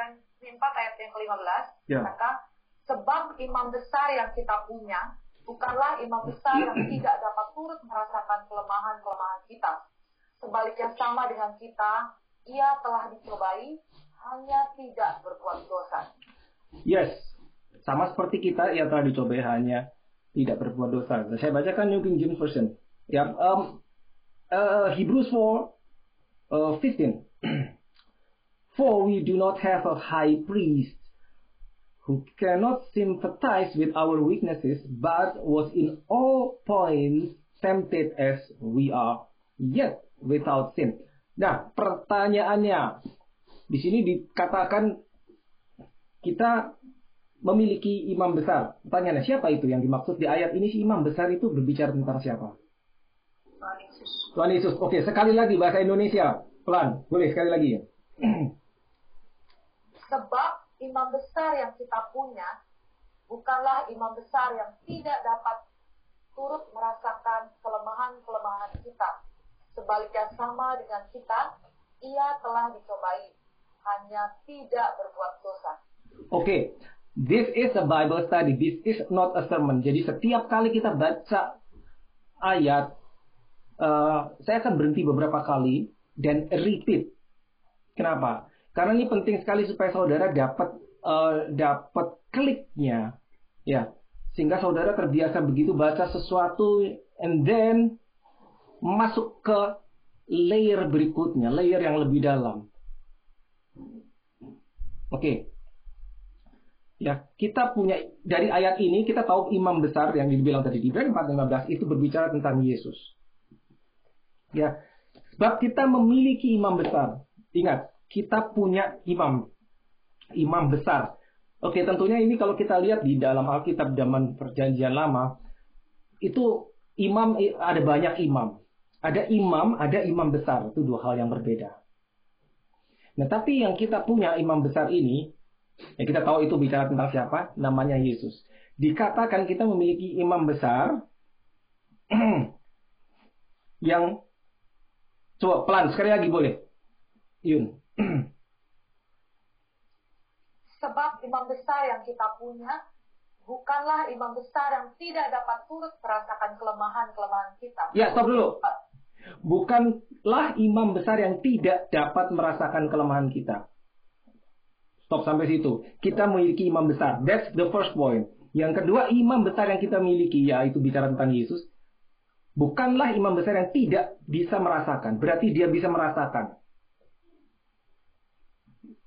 Keluaran 4 ayat yang ke-15, Ya. kata, sebab imam besar yang kita punya bukanlah imam besar yang tidak dapat turut merasakan kelemahan-kelemahan kita. Sebaliknya sama dengan kita, ia telah dicobai, hanya tidak berbuat dosa. Yes, sama seperti kita, ia telah dicobai hanya tidak berbuat dosa. Saya bacakan New King James Version. Ya, Hebrews 4:15. For we do not have a high priest who cannot sympathize with our weaknesses, but was in all points tempted as we are, yet without sin. Nah, pertanyaannya di sini dikatakan kita memiliki imam besar. Pertanyaannya, siapa itu yang dimaksud di ayat ini? Si imam besar itu berbicara tentang siapa? Tuhan Yesus. Tuhan Yesus. Oke, sekali lagi bahasa Indonesia. Pelan, boleh sekali lagi ya. Sebab imam besar yang kita punya bukanlah imam besar yang tidak dapat turut merasakan kelemahan-kelemahan kita. Sebaliknya sama dengan kita, ia telah dicobai, hanya tidak berbuat dosa. Oke, this is a Bible study. This is not a sermon. Jadi setiap kali kita baca ayat, saya akan berhenti beberapa kali dan repeat. Kenapa? Karena ini penting sekali supaya saudara dapat kliknya, ya, sehingga saudara terbiasa begitu baca sesuatu, and then masuk ke layer berikutnya, layer yang lebih dalam. Oke. Ya, kita punya dari ayat ini kita tahu imam besar yang dibilang tadi di Ibrani 4:15 itu berbicara tentang Yesus. Ya, sebab kita memiliki imam besar. Ingat, kita punya imam besar. Oke, tentunya ini kalau kita lihat di dalam Alkitab zaman Perjanjian Lama, itu imam ada banyak imam. Ada imam besar, itu dua hal yang berbeda. Nah, tapi yang kita punya imam besar ini, ya kita tahu itu bicara tentang siapa? Namanya Yesus. Dikatakan kita memiliki imam besar yang, coba pelan sekali lagi boleh, Yun. Sebab imam besar yang kita punya bukanlah imam besar yang tidak dapat turut merasakan kelemahan-kelemahan kita. Ya, stop dulu. Bukanlah imam besar yang tidak dapat merasakan kelemahan kita. Stop sampai situ. Kita memiliki imam besar. That's the first point. Yang kedua, imam besar yang kita miliki, yaitu bicara tentang Yesus, bukanlah imam besar yang tidak bisa merasakan. Berarti dia bisa merasakan.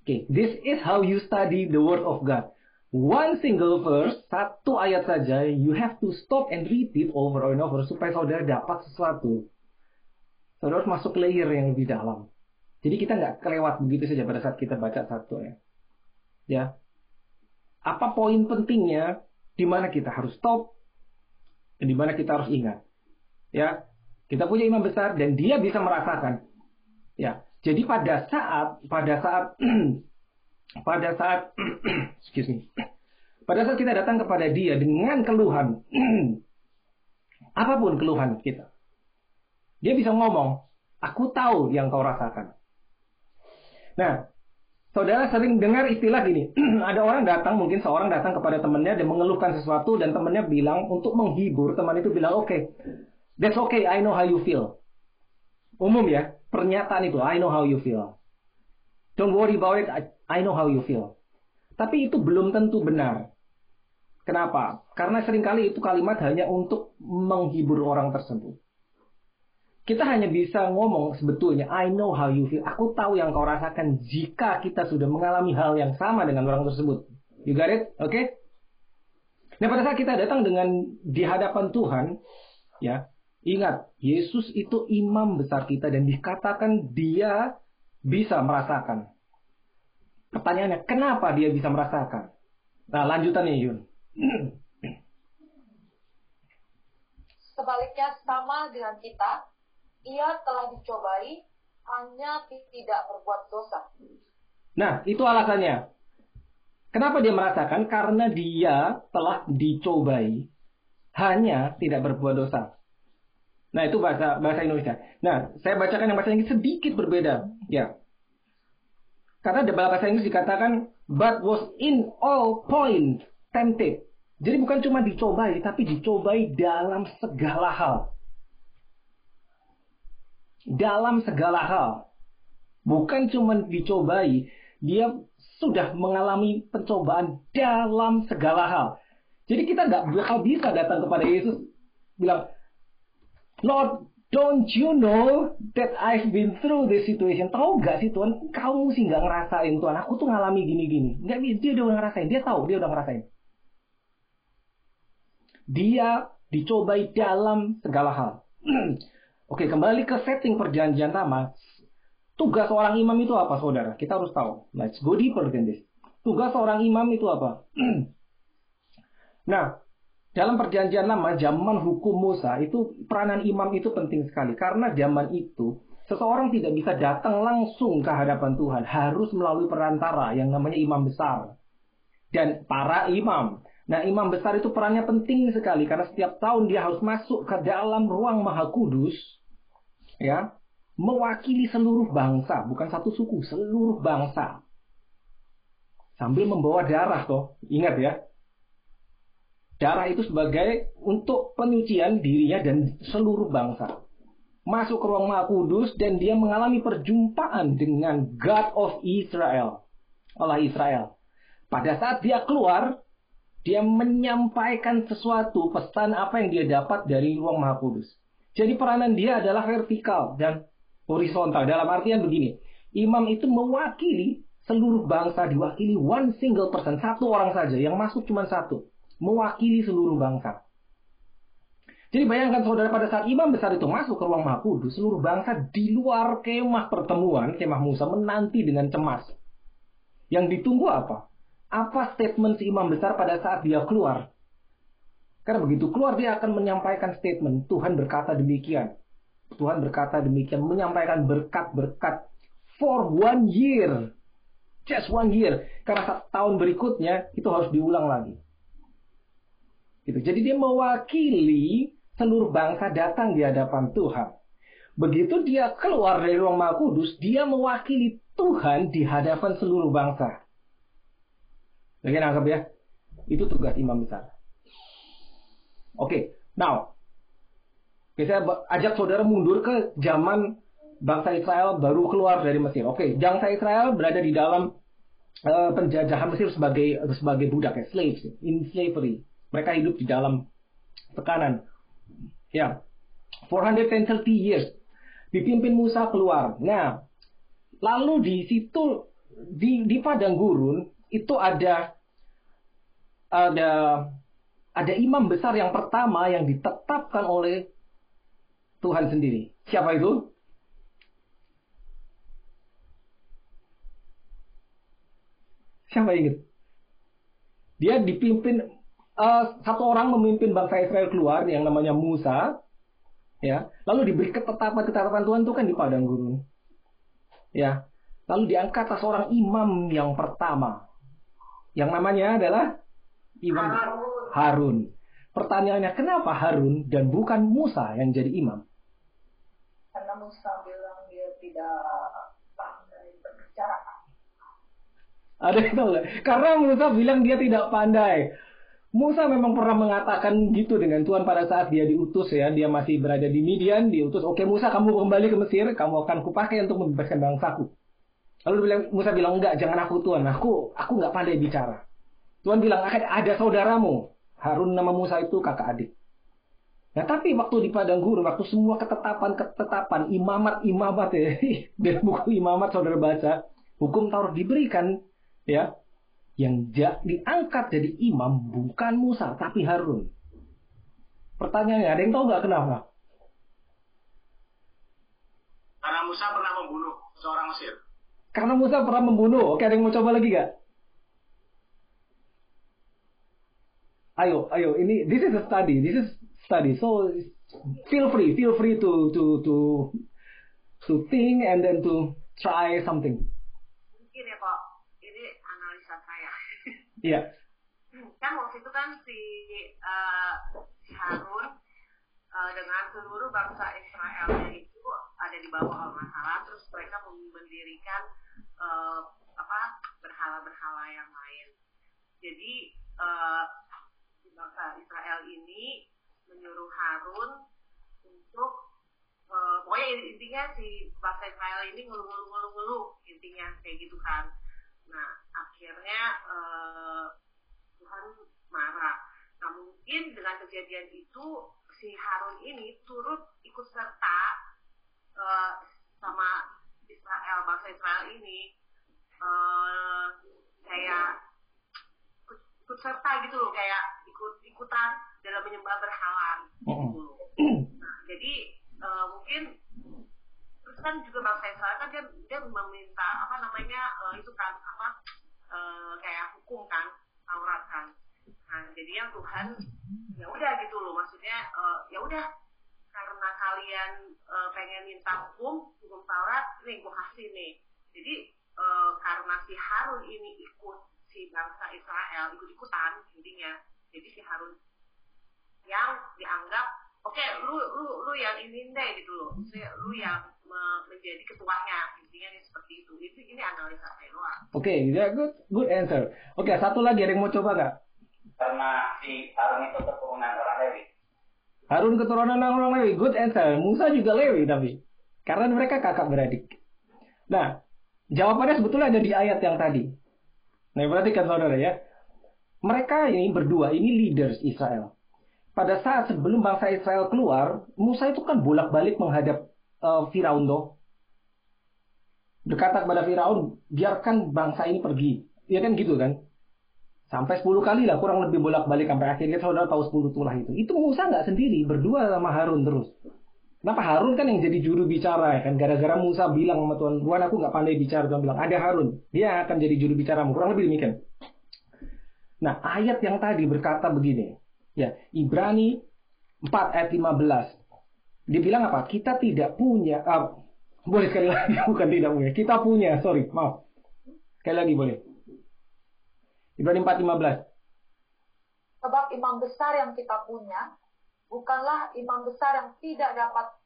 Okay, this is how you study the Word of God. One single verse, satu ayat saja, you have to stop and repeat over and over supaya saudara dapat sesuatu. Saudara harus masuk layer yang lebih dalam. Jadi kita nggak kelewat begitu saja pada saat kita baca satu ya. Ya, apa poin pentingnya? Di mana kita harus stop dan di mana kita harus ingat. Ya, kita punya imam besar dan dia bisa merasakan. Ya. Jadi pada saat excuse me. Pada saat kita datang kepada dia dengan keluhan, apapun keluhan kita, dia bisa ngomong, aku tahu yang kau rasakan. Nah, saudara sering dengar istilah gini, ada orang datang, mungkin seorang datang kepada temannya dan mengeluhkan sesuatu dan temannya bilang, untuk menghibur, teman itu bilang, okay, that's okay, I know how you feel. Umum ya, pernyataan itu, I know how you feel. Don't worry about it, I know how you feel. Tapi itu belum tentu benar. Kenapa? Karena seringkali itu kalimat hanya untuk menghibur orang tersebut. Kita hanya bisa ngomong sebetulnya, I know how you feel. Aku tahu yang kau rasakan jika kita sudah mengalami hal yang sama dengan orang tersebut. You got it? Oke? Okay? Nah, pada saat kita datang di hadapan Tuhan, ya, ingat, Yesus itu imam besar kita dan dikatakan dia bisa merasakan. Pertanyaannya, kenapa dia bisa merasakan? Nah, lanjutannya Yun. Sebaliknya sama dengan kita, ia telah dicobai, hanya tidak berbuat dosa. Nah, itu alasannya. Kenapa dia merasakan? Karena dia telah dicobai, hanya tidak berbuat dosa. Nah, itu bahasa Indonesia. Nah, saya bacakan yang bahasa Inggris sedikit berbeda. Ya. Karena dalam bahasa Inggris dikatakan, but was in all point tempted. Jadi bukan cuma dicobai, tapi dicobai dalam segala hal. Dalam segala hal. Bukan cuma dicobai, dia sudah mengalami pencobaan dalam segala hal. Jadi kita nggak bakal bisa datang kepada Yesus bilang, Lord, don't you know that I've been through this situation? Tahu nggak sih Tuhan, kamu sih nggak ngerasain Tuhan, aku tuh ngalami gini-gini. Nggak, dia udah ngerasain, dia tahu, dia udah ngerasain. Dia dicobai dalam segala hal. Oke, kembali ke setting perjanjian lama. Tugas seorang imam itu apa, saudara? Kita harus tahu. Let's go deeper than this. Tugas seorang imam itu apa? Nah, dalam perjanjian lama, zaman hukum Musa, itu peranan imam itu penting sekali. Karena zaman itu, seseorang tidak bisa datang langsung ke hadapan Tuhan. Harus melalui perantara yang namanya imam besar. Dan para imam. Nah, imam besar itu perannya penting sekali. Karena setiap tahun dia harus masuk ke dalam ruang maha kudus. Ya, mewakili seluruh bangsa, bukan satu suku, seluruh bangsa. Sambil membawa darah toh, ingat ya. Darah itu sebagai untuk penyucian dirinya dan seluruh bangsa. Masuk ke ruang maha kudus dan dia mengalami perjumpaan dengan God of Israel. Allah Israel. Pada saat dia keluar, dia menyampaikan sesuatu, pesan apa yang dia dapat dari ruang maha kudus. Jadi peranan dia adalah vertikal dan horizontal. Dalam artian begini, imam itu mewakili seluruh bangsa, diwakili one single person, satu orang saja, yang masuk cuma satu, mewakili seluruh bangsa. Jadi bayangkan saudara, pada saat imam besar itu masuk ke ruang maha kudus, seluruh bangsa di luar kemah pertemuan, kemah Musa, menanti dengan cemas. Yang ditunggu apa? Apa statement si imam besar pada saat dia keluar? Karena begitu keluar dia akan menyampaikan statement, Tuhan berkata demikian. Tuhan berkata demikian, menyampaikan berkat-berkat for 1 year. Just 1 year. Karena tahun berikutnya itu harus diulang lagi. Gitu. Jadi dia mewakili seluruh bangsa datang di hadapan Tuhan. Begitu dia keluar dari ruang maha kudus, dia mewakili Tuhan di hadapan seluruh bangsa. Oke, nangkep ya? Itu tugas imam besar. Oke, now. Saya ajak saudara mundur ke zaman bangsa Israel baru keluar dari Mesir. Oke, bangsa Israel berada di dalam penjajahan Mesir sebagai budak, ya, slaves, in slavery. Mereka hidup di dalam tekanan. Ya, 430 years dipimpin Musa keluar. Nah, lalu di situ di padang gurun itu ada imam besar yang pertama yang ditetapkan oleh Tuhan sendiri. Siapa itu? Siapa ingat? Dia dipimpin, satu orang memimpin bangsa Israel keluar yang namanya Musa. Ya, lalu diberi ketetapan Tuhan itu kan di padang gurun. Ya, lalu diangkat seorang imam yang pertama. Yang namanya adalah Imam Harun. Pertanyaannya, kenapa Harun dan bukan Musa yang jadi imam? Karena Musa bilang dia tidak pandai berbicara. Ada yang tahu nggak? Karena Musa bilang dia tidak pandai. Musa memang pernah mengatakan gitu dengan Tuhan pada saat dia diutus, ya. Dia masih berada di Midian, diutus. Oke Musa, kamu kembali ke Mesir, kamu akan kupakai untuk membebaskan bangsaku. Lalu Musa bilang, enggak, jangan aku Tuhan. Aku nggak pandai bicara. Tuhan bilang, ada saudaramu. Harun, nama Musa itu kakak adik. Nah, tapi waktu di padang gurun, waktu semua ketetapan, imamat ya, dari buku imamat saudara baca, hukum Taurat diberikan, ya, yang diangkat jadi imam bukan Musa, tapi Harun. Pertanyaannya, ada yang tahu nggak kenapa? Karena Musa pernah membunuh seorang Mesir. Karena Musa pernah membunuh. Oke, ada yang mau coba lagi nggak? Ayo, this is a study. So feel free to think and then to try something. Mungkin ya Pak, ini analisa saya. Iya. Kan waktu itu kan si Harun dengan seluruh bangsa Israelnya itu ada di bawah masalah, terus mereka mendirikan berhala-berhala yang lain. Jadi bangsa Israel ini menyuruh Harun untuk pokoknya intinya si bangsa Israel ini ngeluh intinya kayak gitu kan. Nah akhirnya Tuhan marah. Nah mungkin dengan kejadian itu si Harun ini turut ikut serta sama Israel, bangsa Israel ini kayak ikut serta gitu loh, kayak ikutan dalam menyembah berhala gitu. Nah, jadi mungkin terus kan juga bangsa Israel kan dia meminta itu kan kayak hukum kan, Taurat kan. Nah, jadi yang Tuhan ya udah gitu loh, maksudnya ya udah karena kalian pengen minta hukum Taurat, nih gue kasih nih. Jadi karena si Harun ini ikut si bangsa Israel ikut-ikutan intinya, jadi si Harun yang dianggap oke, lu yang ini deh gitu loh, lu yang menjadi ketuanya, intinya nih seperti itu. Ini analisa saya doang. Oke, good answer. Oke, satu lagi ada yang mau coba nggak? Karena si Harun itu keturunan orang Lewi. Harun keturunan orang Lewi, good answer. Musa juga Lewi tapi karena mereka kakak beradik. Nah, jawabannya sebetulnya ada di ayat yang tadi. Nah, perhatikan saudara ya. Mereka ini berdua, ini leaders Israel. Pada saat sebelum bangsa Israel keluar, Musa itu kan bolak-balik menghadap Firaun toh. Berkata kepada Firaun, biarkan bangsa ini pergi. Ya kan gitu kan? Sampai 10 kali lah, kurang lebih bolak-balik. Sampai akhirnya saudara tahu 10 tulah itu. Itu Musa nggak sendiri, berdua sama Harun terus. Kenapa Harun kan yang jadi juru bicara ya kan? Gara-gara Musa bilang sama Tuhan, aku nggak pandai bicara. Tuhan bilang, ada Harun. Dia akan jadi juru bicaramu. Kurang lebih demikian. Nah, ayat yang tadi berkata begini. Ya, Ibrani 4 ayat 15. Dia bilang apa? Kita tidak punya. Boleh sekali lagi, bukan tidak punya. Kita punya, sorry, maaf. Sekali lagi boleh. Ibrani 4:15. Sebab imam besar yang kita punya bukanlah imam besar yang tidak dapat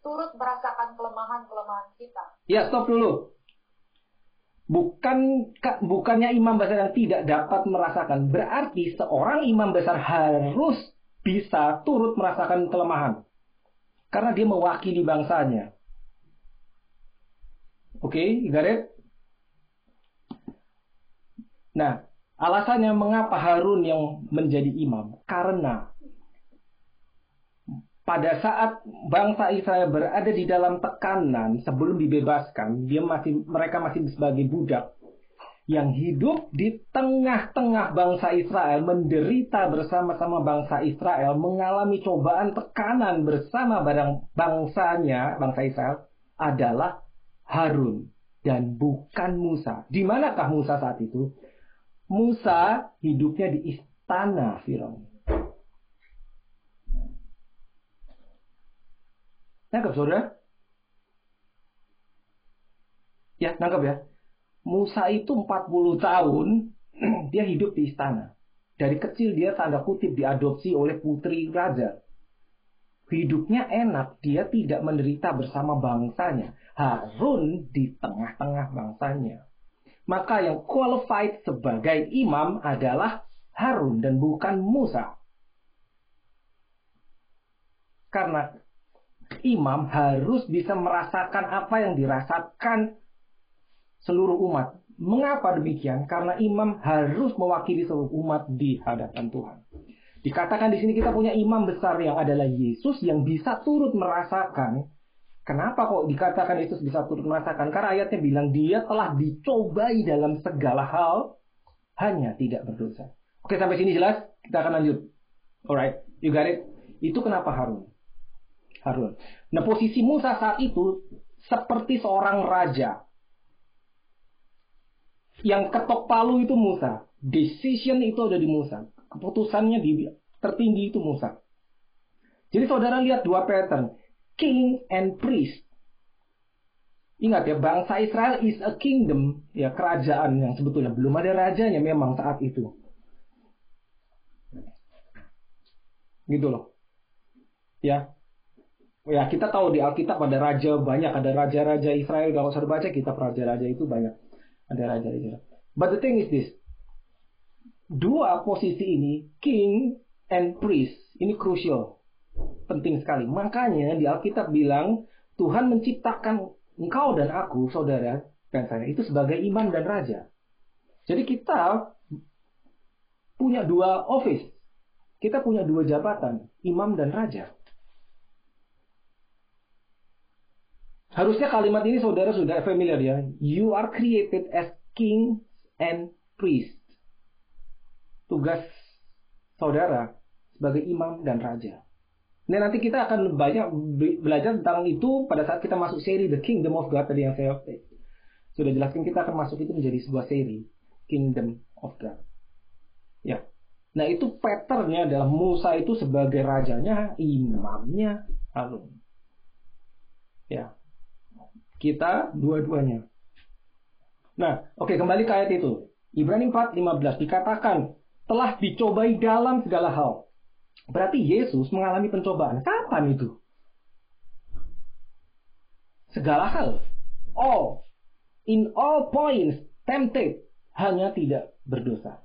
turut merasakan kelemahan-kelemahan kita. Ya, stop dulu. Bukannya imam besar yang tidak dapat merasakan. Berarti seorang imam besar harus bisa turut merasakan kelemahan. Karena dia mewakili bangsanya. Oke, you got it? Nah, alasannya mengapa Harun yang menjadi imam? Karena pada saat bangsa Israel berada di dalam tekanan sebelum dibebaskan, mereka masih sebagai budak yang hidup di tengah-tengah bangsa Israel, menderita bersama-sama bangsa Israel, mengalami cobaan tekanan bersama bangsa Israel adalah Harun dan bukan Musa. Di manakah Musa saat itu? Musa hidupnya di istana Firaun. Nangkap saudara? Ya, nangkap ya. Musa itu 40 tahun dia hidup di istana. Dari kecil dia tanda kutip diadopsi oleh putri raja. Hidupnya enak, dia tidak menderita bersama bangsanya. Harun di tengah-tengah bangsanya. Maka yang qualified sebagai imam adalah Harun dan bukan Musa. Karena imam harus bisa merasakan apa yang dirasakan seluruh umat. Mengapa demikian? Karena imam harus mewakili seluruh umat di hadapan Tuhan. Dikatakan di sini kita punya imam besar yang adalah Yesus yang bisa turut merasakan. Kenapa kok dikatakan Yesus bisa turut merasakan? Karena ayatnya bilang dia telah dicobai dalam segala hal, hanya tidak berdosa. Oke, sampai sini jelas? Kita akan lanjut. Alright, you got it? Itu kenapa Harun. Nah, posisi Musa saat itu seperti seorang raja. Yang ketok palu itu Musa. Decision itu ada di Musa. Keputusannya tertinggi itu Musa. Jadi saudara lihat dua pattern. King and priest. Ingat ya, bangsa Israel is a kingdom. Ya, kerajaan yang sebetulnya belum ada rajanya memang saat itu. Gitu loh. Ya, kita tahu di Alkitab ada raja banyak. Ada raja-raja Israel. Kalau saya baca kitab raja-raja itu banyak. Ada raja-raja. But the thing is this. Dua posisi ini, king and priest, ini crucial. Penting sekali. Makanya di Alkitab bilang, Tuhan menciptakan engkau dan aku, saudara dan saya, itu sebagai imam dan raja. Jadi kita punya dua office. Kita punya dua jabatan, imam dan raja. Harusnya kalimat ini saudara sudah familiar ya. You are created as king and priest. Tugas saudara sebagai imam dan raja. Nah, nanti kita akan banyak belajar tentang itu pada saat kita masuk seri The Kingdom of God tadi yang saya sudah jelaskan. Kita akan masuk itu menjadi sebuah seri Kingdom of God. Ya. Nah, itu patternnya adalah Musa itu sebagai rajanya, imamnya Harun. Ya. Kita dua-duanya. Nah, oke, kembali ke ayat itu. Ibrani 4:15 dikatakan telah dicobai dalam segala hal. Berarti Yesus mengalami pencobaan. Kapan itu? Segala hal. All. In all points tempted. Hanya tidak berdosa.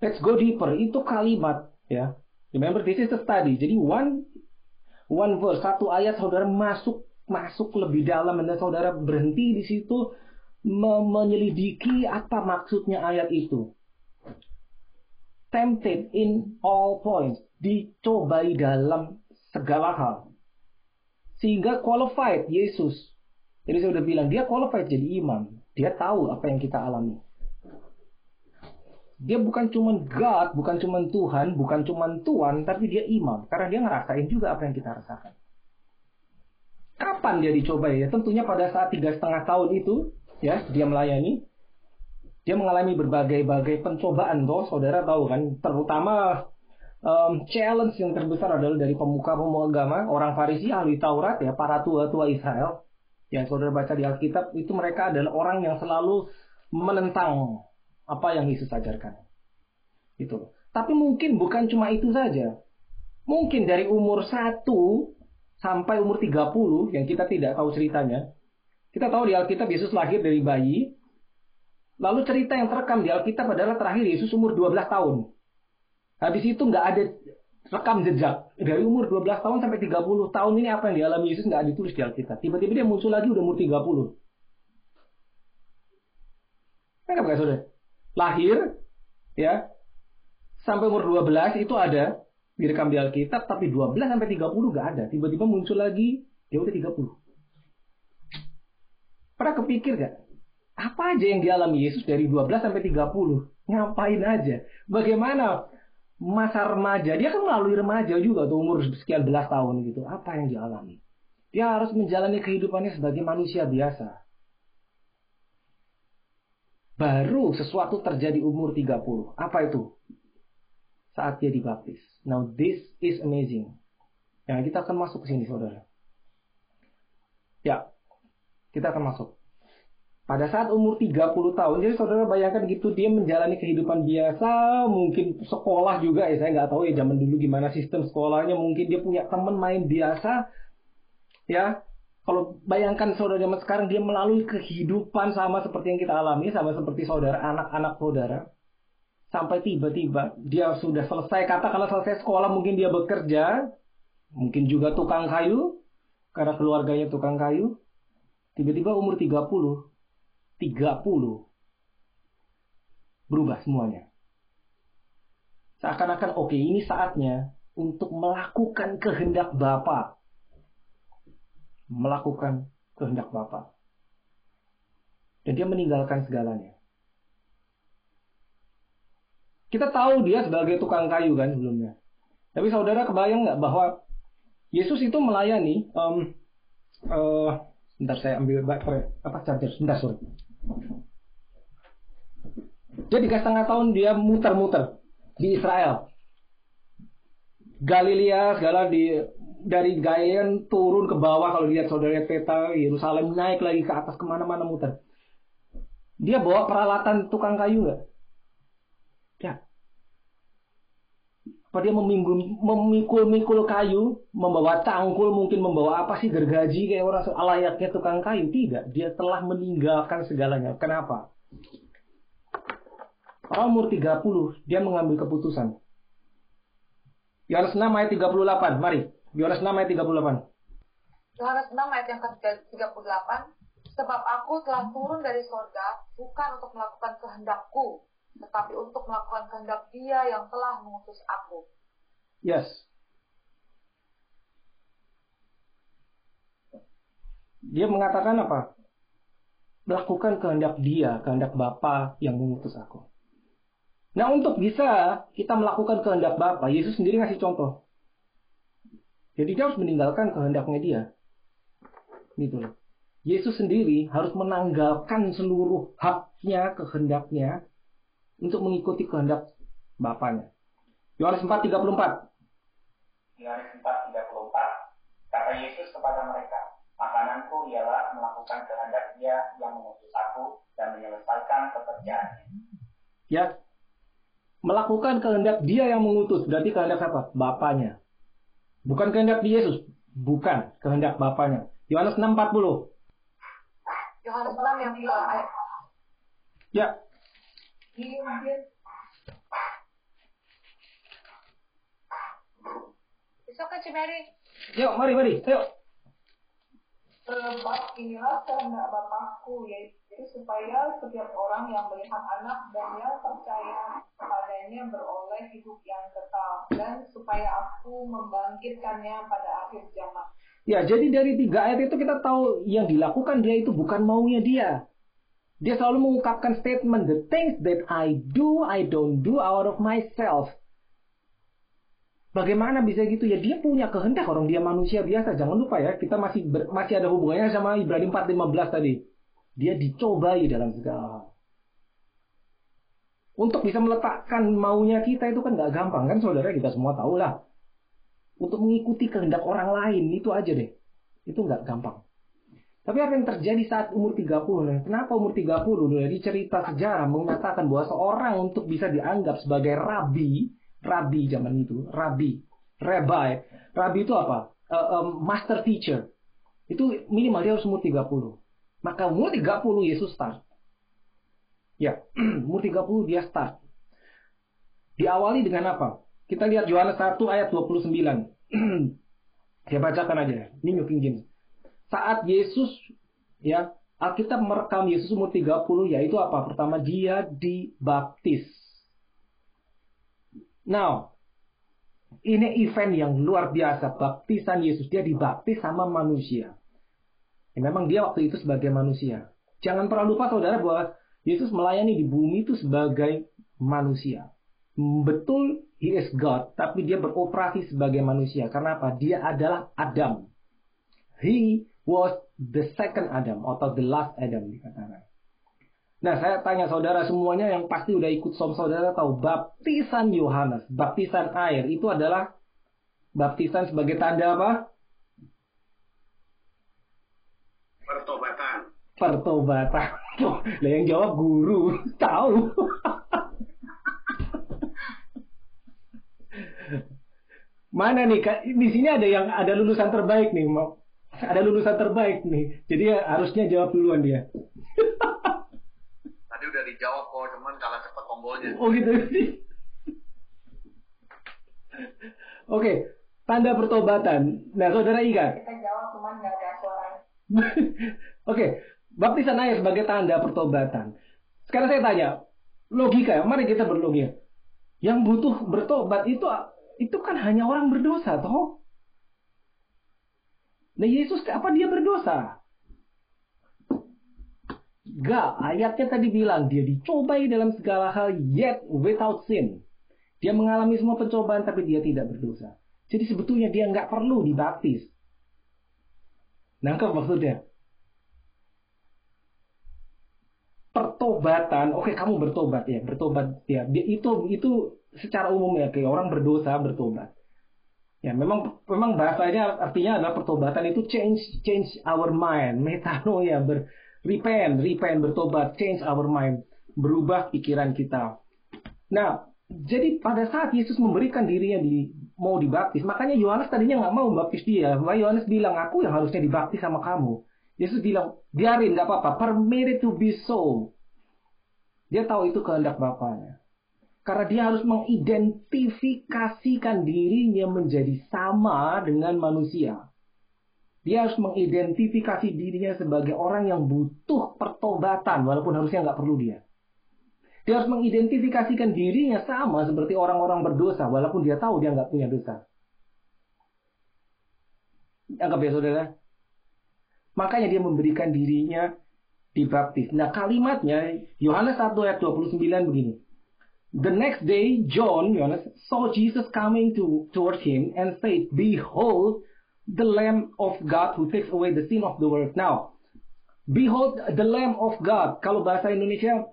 Let's go deeper. Itu kalimat. Ya. Remember, this is the study. Jadi one verse, satu ayat saudara masuk lebih dalam. Dan saudara berhenti di situ. Menyelidiki apa maksudnya ayat itu. Tempted in all points. Dicobai dalam segala hal. Sehingga qualified Yesus. Jadi saya sudah bilang, dia qualified jadi imam. Dia tahu apa yang kita alami. Dia bukan cuma God, bukan cuma Tuhan, bukan cuma Tuhan, tapi dia imam. Karena dia ngerasain juga apa yang kita rasakan. Kapan dia dicobai? Ya, tentunya pada saat 3,5 tahun itu. Ya, dia melayani, dia mengalami berbagai pencobaan, toh saudara tahu kan, terutama challenge yang terbesar adalah dari pemuka-pemuka agama, orang Farisi, ahli Taurat, ya, para tua-tua Israel. Yang saudara baca di Alkitab itu mereka adalah orang yang selalu menentang apa yang Yesus ajarkan. Itu. Tapi mungkin bukan cuma itu saja. Mungkin dari umur 1 sampai umur 30 yang kita tidak tahu ceritanya. Kita tahu di Alkitab Yesus lahir dari bayi. Lalu cerita yang terekam di Alkitab adalah terakhir Yesus umur 12 tahun. Habis itu nggak ada rekam jejak. Dari umur 12 tahun sampai 30 tahun ini apa yang dialami Yesus nggak ditulis di Alkitab. Tiba-tiba dia muncul lagi udah umur 30. Enggak saudara? Lahir, ya, sampai umur 12 itu ada direkam di Alkitab. Tapi 12 sampai 30 nggak ada. Tiba-tiba muncul lagi, dia udah 30. Pernah kepikir gak? Apa aja yang dialami Yesus dari 12 sampai 30? Ngapain aja? Bagaimana masa remaja? Dia kan melalui remaja juga tuh, umur sekian belas tahun gitu. Apa yang dialami? Dia harus menjalani kehidupannya sebagai manusia biasa. Baru sesuatu terjadi umur 30. Apa itu? Saat dia dibaptis. Now this is amazing. Yang kita akan masuk ke sini, saudara. Ya. Kita akan masuk. Pada saat umur 30 tahun, jadi saudara bayangkan gitu, dia menjalani kehidupan biasa, mungkin sekolah juga, ya saya nggak tahu ya zaman dulu gimana sistem sekolahnya, mungkin dia punya teman main biasa, ya. Kalau bayangkan saudara zaman sekarang, dia melalui kehidupan sama seperti yang kita alami, sama seperti saudara, anak-anak saudara. Sampai tiba-tiba, dia sudah selesai, katakanlah selesai sekolah, mungkin dia bekerja, mungkin juga tukang kayu, karena keluarganya tukang kayu. Tiba-tiba umur 30 berubah semuanya. Seakan-akan oke, ini saatnya untuk melakukan kehendak Bapa. Melakukan kehendak Bapa. Dan dia meninggalkan segalanya. Kita tahu dia sebagai tukang kayu kan sebelumnya. Tapi saudara kebayang nggak bahwa Yesus itu melayani Bentar saya ambil charger. Bentar, sorry. Dia 3,5 tahun dia muter-muter di Israel. Galilea segala dari Galilean turun ke bawah, kalau lihat saudara peta Yerusalem, naik lagi ke atas, kemana-mana muter. Dia bawa peralatan tukang kayu nggak? Ya. Apa dia memikul-mikul kayu, membawa cangkul, mungkin membawa apa sih, gergaji kayak orang layaknya tukang kayu? Tidak, dia telah meninggalkan segalanya. Kenapa? Umur 30, dia mengambil keputusan. Yohanes 6 ayat 38, mari. Yohanes 6 ayat 38. Yohanes 6 ayat yang ke-38. Sebab aku telah turun dari surga, bukan untuk melakukan kehendakku, tetapi untuk melakukan kehendak Dia yang telah mengutus aku. Yes. Dia mengatakan apa? Melakukan kehendak Dia, kehendak Bapa yang mengutus aku. Nah, untuk bisa kita melakukan kehendak Bapa, Yesus sendiri ngasih contoh. Jadi dia harus meninggalkan kehendaknya Dia. Gitu loh. Yesus sendiri harus menanggalkan seluruh haknya, kehendaknya untuk mengikuti kehendak Bapanya. Yohanes 4:34. Yohanes 4:34, kata Yesus kepada mereka, makananku ialah melakukan kehendak Dia yang mengutus aku dan menyelesaikan pekerjaannya. Ya, melakukan kehendak Dia yang mengutus, berarti kehendak apa? Bapanya. Bukan kehendak Yesus, bukan kehendak Bapanya. Yohanes 6:40. Yohanes 6 yang ayat. Ya. Bisa kan Cimeri? Yuk, mari. Ayo. Sebab inilah kehendak Bapakku, yaitu supaya setiap orang yang melihat anak dan yang percaya padanya beroleh hidup yang kekal, dan supaya aku membangkitkannya pada akhir zaman. Ya, jadi dari 3 ayat itu kita tahu yang dilakukan dia itu bukan maunya dia. Dia selalu mengungkapkan statement, the things that I do, I don't do out of myself. Bagaimana bisa gitu? Ya dia punya kehendak, orang dia manusia biasa. Jangan lupa ya, kita masih ada hubungannya sama Ibrani 4:15 tadi. Dia dicobai dalam segala hal. Untuk bisa meletakkan maunya kita itu kan gak gampang kan, saudara, kita semua tahu lah. Untuk mengikuti kehendak orang lain, itu aja deh. Itu nggak gampang. Tapi apa yang terjadi saat umur 30? Kenapa umur 30? Dari cerita sejarah mengatakan bahwa seorang untuk bisa dianggap sebagai rabi zaman itu, rabbi itu apa? Master teacher. Itu minimal dia harus umur 30. Maka umur 30 Yesus start. Ya, umur 30 dia start. Diawali dengan apa? Kita lihat Yohanes 1 ayat 29. Saya bacakan aja. Ini New King James. Saat Yesus, ya, Alkitab merekam Yesus umur 30, yaitu apa? Pertama, dia dibaptis. Now, ini event yang luar biasa. Baptisan Yesus. Dia dibaptis sama manusia. Ya, memang dia waktu itu sebagai manusia. Jangan pernah lupa, saudara, bahwa Yesus melayani di bumi itu sebagai manusia. Betul, he is God, tapi dia beroperasi sebagai manusia. Karena apa? Dia adalah Adam. He was the second Adam, atau the last Adam dikatakan. Nah, saya tanya saudara semuanya yang pasti udah ikut som, saudara tahu baptisan Yohanes, baptisan air itu adalah baptisan sebagai tanda apa? Pertobatan. Lah yang jawab guru, tahu. Mana nih? Di sini ada lulusan terbaik nih, ada lulusan terbaik nih. Jadi harusnya jawab duluan dia. Tadi udah dijawab kok, cuman kalah cepat kombonya. Oh gitu. Oke, tanda pertobatan. Nah, saudara ingat? Kita jawab cuman nggak ada suara. Oke, baptisan air sebagai tanda pertobatan. Sekarang saya tanya, logika, mari kita berlogika. Yang butuh bertobat itu kan hanya orang berdosa, toh? Nah, Yesus apa dia berdosa? Enggak, ayatnya tadi bilang dia dicobai dalam segala hal, yet without sin. Dia mengalami semua pencobaan tapi dia tidak berdosa. Jadi sebetulnya dia nggak perlu dibaptis. Nangkep maksudnya? Pertobatan, oke, kamu bertobat ya, itu secara umum ya, kayak orang berdosa bertobat. Ya, memang bahasanya artinya adalah pertobatan itu change our mind, metanoia, repent bertobat, change our mind, berubah pikiran kita. Nah, Jadi pada saat Yesus memberikan dirinya mau dibaptis, makanya Yohanes tadinya nggak mau membaptis dia. Yohanes bilang, aku yang harusnya dibaptis sama kamu. Yesus bilang, biarin, nggak apa-apa, permit it to be so. Dia tahu itu kehendak Bapanya. Karena dia harus mengidentifikasikan dirinya menjadi sama dengan manusia. Dia harus mengidentifikasi dirinya sebagai orang yang butuh pertobatan, walaupun harusnya nggak perlu dia. Dia harus mengidentifikasikan dirinya sama seperti orang-orang berdosa, walaupun dia tahu dia nggak punya dosa. Anggap ya saudara. Makanya dia memberikan dirinya dibaptis. Nah kalimatnya, Yohanes 1 ayat 29 begini. The next day, Yohanes saw Jesus coming towards him and said, Behold, the Lamb of God who takes away the sin of the world. Now, behold the Lamb of God. Kalau bahasa Indonesia,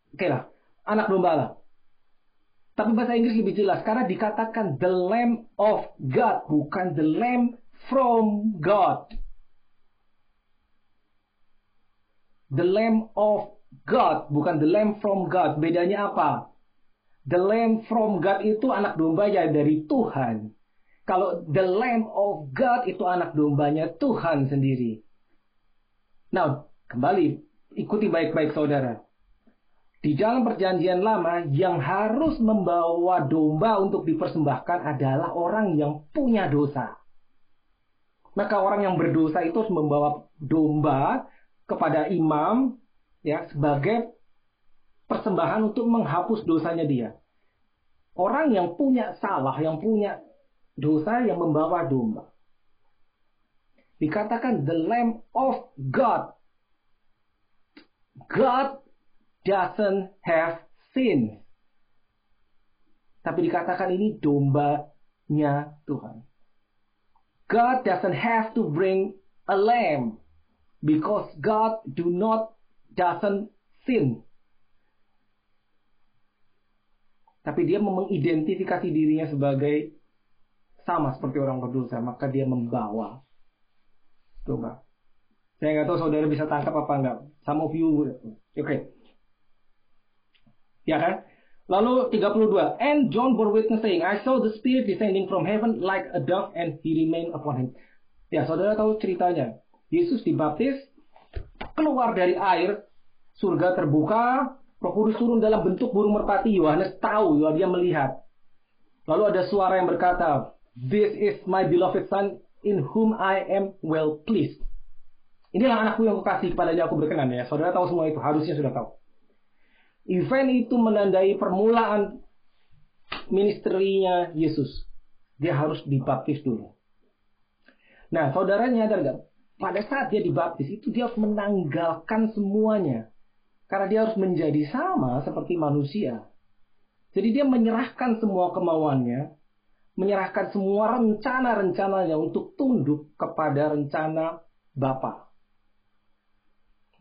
oke lah, anak domba lah. Tapi bahasa Inggris lebih jelas karena dikatakan the Lamb of God, bukan the Lamb from God. The Lamb of God, bukan the Lamb from God. Bedanya apa? The Lamb from God itu anak dombanya dari Tuhan. Kalau the Lamb of God itu anak dombanya Tuhan sendiri. Nah, kembali, ikuti baik-baik saudara. Di dalam perjanjian lama, yang harus membawa domba untuk dipersembahkan adalah orang yang punya dosa. Maka orang yang berdosa itu harus membawa domba kepada imam ya sebagai persembahan untuk menghapus dosanya dia. Orang yang punya salah, yang punya dosa yang membawa domba. Dikatakan the Lamb of God. God doesn't have sin. Tapi dikatakan ini dombanya Tuhan. God doesn't have to bring a lamb because God doesn't sin. Tapi dia mengidentifikasi dirinya sebagai sama seperti orang berdosa, maka dia membawa domba. Saya nggak tahu saudara bisa tangkap apa enggak. Some of you, okay. Ya kan? Lalu 32. And John bore witness saying, I saw the Spirit descending from heaven like a dove and he remained upon him. Ya, saudara tahu ceritanya. Yesus dibaptis, keluar dari air, surga terbuka, Roh Kudus turun dalam bentuk burung merpati. Yohanes tahu, dia melihat. Lalu ada suara yang berkata, This is my beloved son in whom I am well pleased. Inilah anakku yang kukasihi, kepadanya aku berkenan. Ya, saudara tahu semua itu, harusnya sudah tahu. Event itu menandai permulaan ministerinya Yesus. Dia harus dibaptis dulu. Nah, saudara nyadar nggak? Pada saat dia dibaptis itu dia harus menanggalkan semuanya. Karena dia harus menjadi sama seperti manusia. Jadi dia menyerahkan semua kemauannya. Menyerahkan semua rencana-rencananya untuk tunduk kepada rencana Bapa.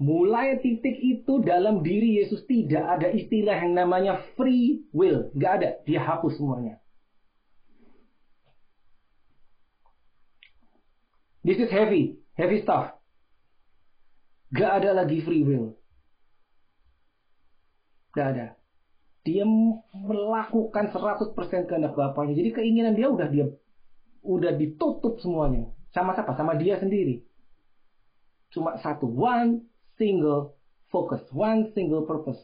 Mulai titik itu dalam diri Yesus tidak ada istilah yang namanya free will. Nggak ada. Dia hapus semuanya. This is heavy. Heavy stuff. Nggak ada lagi free will. Nggak ada. Dia melakukan 100% kehendak Bapanya. Jadi keinginan dia udah ditutup semuanya. Sama siapa? Sama dia sendiri. Cuma satu. One single focus, one single purpose.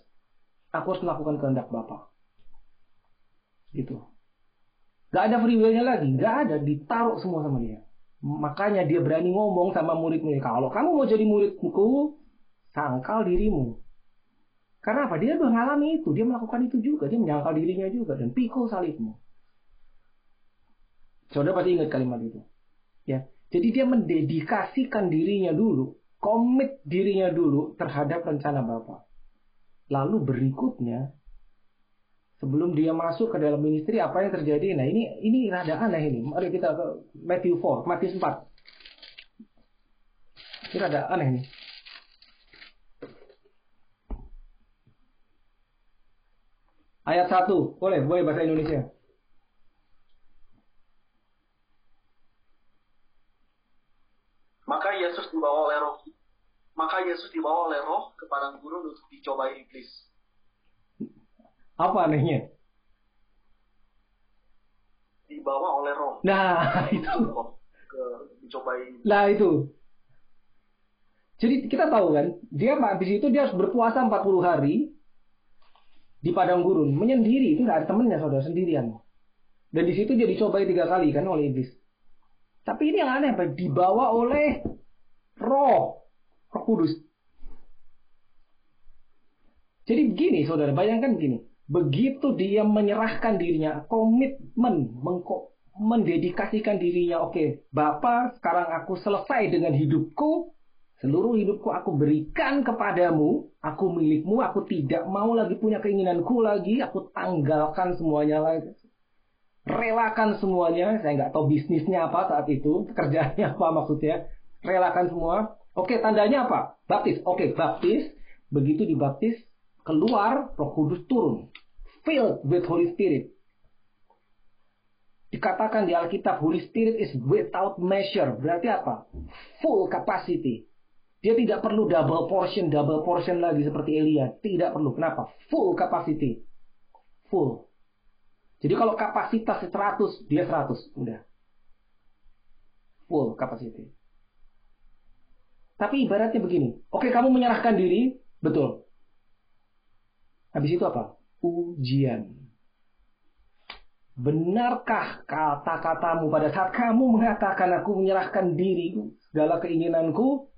Aku harus melakukan kehendak Bapa. Gitu. Gak ada free will-nya lagi, gak ada, ditaruh semua sama dia. Makanya dia berani ngomong sama murid-murid, kalau kamu mau jadi muridku, sangkal dirimu. Karena apa? Dia udah ngalami itu, dia melakukan itu juga, dia menyangkal dirinya juga dan pikul salibmu. Saudara pasti ingat kalimat itu. Ya, jadi dia mendedikasikan dirinya dulu. Komit dirinya dulu terhadap rencana Bapa. Lalu berikutnya, sebelum dia masuk ke dalam ministry, apa yang terjadi? Nah ini rada aneh ini. Mari kita ke Matius 4. Ini rada aneh nih. Ayat 1. Boleh bahasa Indonesia. Maka Yesus dibawa oleh Roh ke padang gurun untuk dicobai iblis. Apa anehnya? dibawa oleh roh. Nah, itu. Dicobain. Nah, itu. Jadi kita tahu kan, dia habis itu dia harus berpuasa 40 hari di padang gurun, menyendiri, itu nggak ada temennya, saudara, sendirian. Dan di situ dia dicobai 3 kali kan oleh iblis. Tapi ini yang aneh, apa? Dibawa oleh Roh Kudus. Jadi begini, saudara, bayangkan begini. Begitu dia menyerahkan dirinya, komitmen, mendedikasikan dirinya, oke, Bapa, sekarang aku selesai dengan hidupku, seluruh hidupku aku berikan kepadamu, aku milikmu, aku tidak mau lagi punya keinginanku lagi, aku tanggalkan semuanya lagi. Relakan semuanya, saya nggak tahu bisnisnya apa saat itu, pekerjaannya apa maksudnya, relakan semua. Oke, tandanya apa? Baptis. Oke, baptis. Begitu dibaptis, keluar, Roh Kudus turun. Filled with Holy Spirit. Dikatakan di Alkitab, Holy Spirit is without measure. Berarti apa? Full capacity. Dia tidak perlu double portion lagi seperti Elia. Tidak perlu. Kenapa? Full capacity. Full. Jadi kalau kapasitas 100, dia 100. Udah. Full capacity. Tapi ibaratnya begini. Oke, kamu menyerahkan diri. Betul. Habis itu apa? Ujian. Benarkah kata-katamu pada saat kamu mengatakan aku menyerahkan diri, segala keinginanku,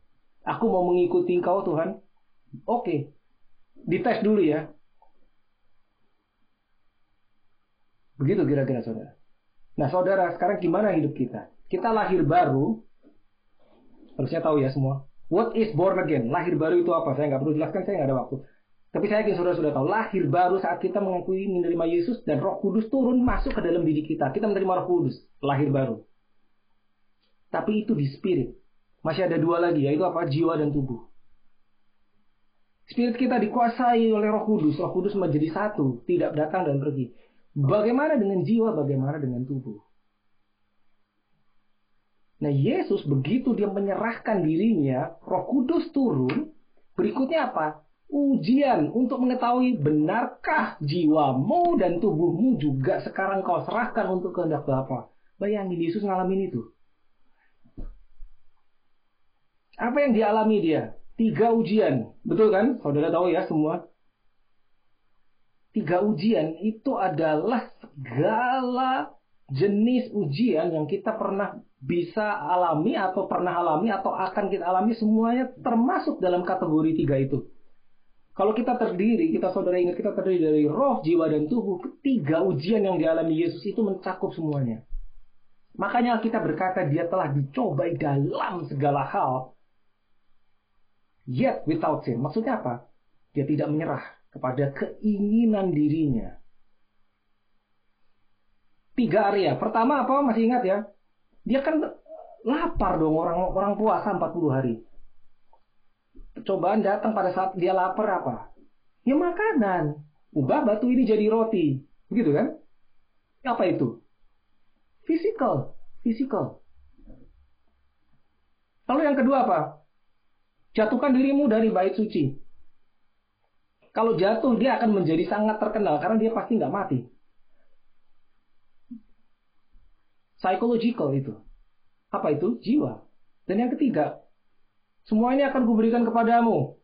aku mau mengikuti Engkau Tuhan? Oke. Dites dulu ya. Begitu kira-kira saudara. Nah saudara, sekarang gimana hidup kita? Kita lahir baru. Harusnya tahu ya semua. What is born again? Lahir baru itu apa? Saya nggak perlu jelaskan, saya nggak ada waktu. Tapi saya yakin saudara sudah tahu. Lahir baru saat kita mengakui menerima Yesus dan Roh Kudus turun masuk ke dalam diri kita. Kita menerima Roh Kudus. Lahir baru. Tapi itu di spirit. Masih ada 2 lagi, yaitu apa? Jiwa dan tubuh. Spirit kita dikuasai oleh Roh Kudus. Roh Kudus menjadi satu. Tidak datang dan pergi. Bagaimana dengan jiwa? Bagaimana dengan tubuh? Nah Yesus begitu dia menyerahkan dirinya, Roh Kudus turun. Berikutnya apa? Ujian untuk mengetahui benarkah jiwamu dan tubuhmu juga sekarang kau serahkan untuk kehendak Bapa. Bayangin Yesus ngalamin itu. Apa yang dialami dia? 3 ujian. Betul kan? Saudara tahu ya semua. 3 ujian itu adalah segala jenis ujian yang kita pernah bisa alami atau pernah alami atau akan kita alami, semuanya termasuk dalam kategori 3 itu. Kalau kita terdiri, saudara ingat kita terdiri dari roh, jiwa, dan tubuh. 3 ujian yang dialami Yesus itu mencakup semuanya. Makanya kita berkata dia telah dicobai dalam segala hal. Yet without sin. Maksudnya apa? Dia tidak menyerah kepada keinginan dirinya. 3 area. Pertama apa? Masih ingat ya? Dia kan lapar dong, orang puasa 40 hari. Cobaan datang pada saat dia lapar apa? Ya makanan. Ubah batu ini jadi roti. Begitu kan? Apa itu? Physical. Lalu yang kedua apa? Jatuhkan dirimu dari bait suci. Kalau jatuh dia akan menjadi sangat terkenal karena dia pasti nggak mati. Psychological itu. Apa itu? Jiwa. Dan yang ketiga, semua ini akan kuberikan kepadamu.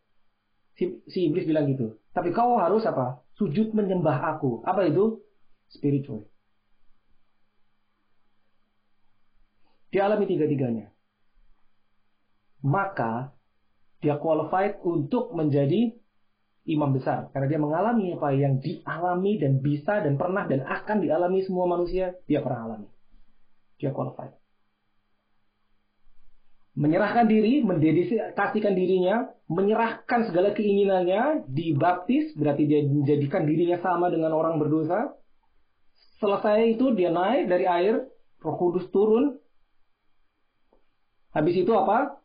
Si iblis bilang gitu. Tapi kau harus apa? Sujud menyembah aku. Apa itu? Spiritual. Dia alami 3-tiganya. Maka dia qualified untuk menjadi imam besar. Karena dia mengalami apa yang dialami dan bisa dan pernah dan akan dialami semua manusia. Dia pernah alami. Dia qualified. Menyerahkan diri, mendedikasikan dirinya, menyerahkan segala keinginannya, dibaptis, berarti dia menjadikan dirinya sama dengan orang berdosa. Selesai itu dia naik dari air, Roh Kudus turun. Habis itu apa?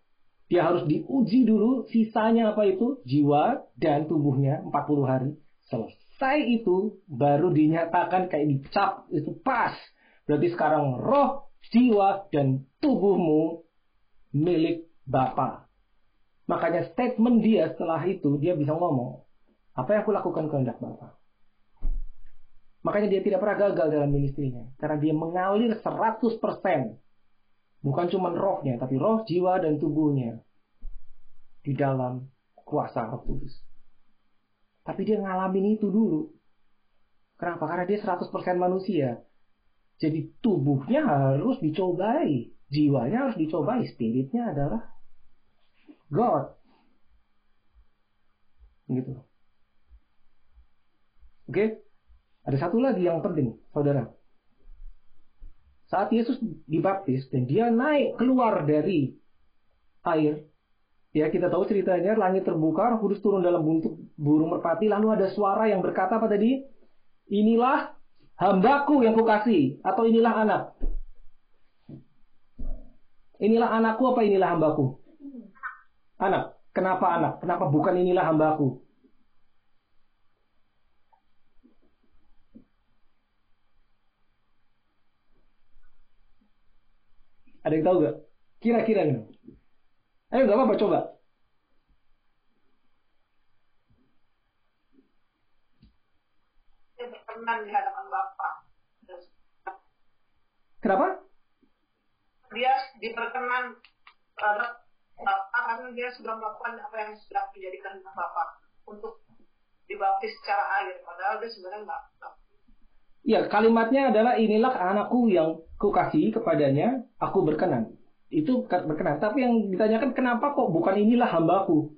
Dia harus diuji dulu, sisanya apa itu? Jiwa dan tubuhnya 40 hari. Selesai itu, baru dinyatakan kayak dicap, itu pas. Berarti sekarang roh, jiwa, dan tubuhmu milik Bapa. Makanya statement dia setelah itu, dia bisa ngomong, apa yang aku lakukan kehendak Bapa. Makanya dia tidak pernah gagal dalam ministrinya. Karena dia mengalir 100%. Bukan cuma rohnya, tapi roh, jiwa, dan tubuhnya. Di dalam kuasa Roh Kudus. Tapi dia ngalamin itu dulu. Kenapa? Karena dia 100% manusia. Jadi tubuhnya harus dicobai. Jiwanya harus dicobai. Spiritnya adalah God. Gitu. Oke? Ada satu lagi yang penting, saudara. Saat Yesus dibaptis dan dia naik keluar dari air, ya kita tahu ceritanya, langit terbuka, Roh Kudus turun dalam bentuk burung merpati, lalu ada suara yang berkata apa tadi? Inilah hambaku yang kukasihi, atau inilah anak. Inilah anakku apa inilah hambaku? Anak. Kenapa anak? Kenapa bukan inilah hambaku? Ada yang tahu gak? Kira-kira nih. Ayo gak apa-apa coba. Dia berkenan di hadapan Bapa. Kenapa? Dia diperkenan terhadap Bapa karena dia sudah melakukan apa yang sudah menjadikan Bapa untuk dibaptis secara air. Padahal dia sebenarnya nggak. Ya, kalimatnya adalah inilah anakku yang kukasihi, kepadanya aku berkenan. Itu berkenan. Tapi yang ditanyakan kenapa kok bukan inilah hambaku?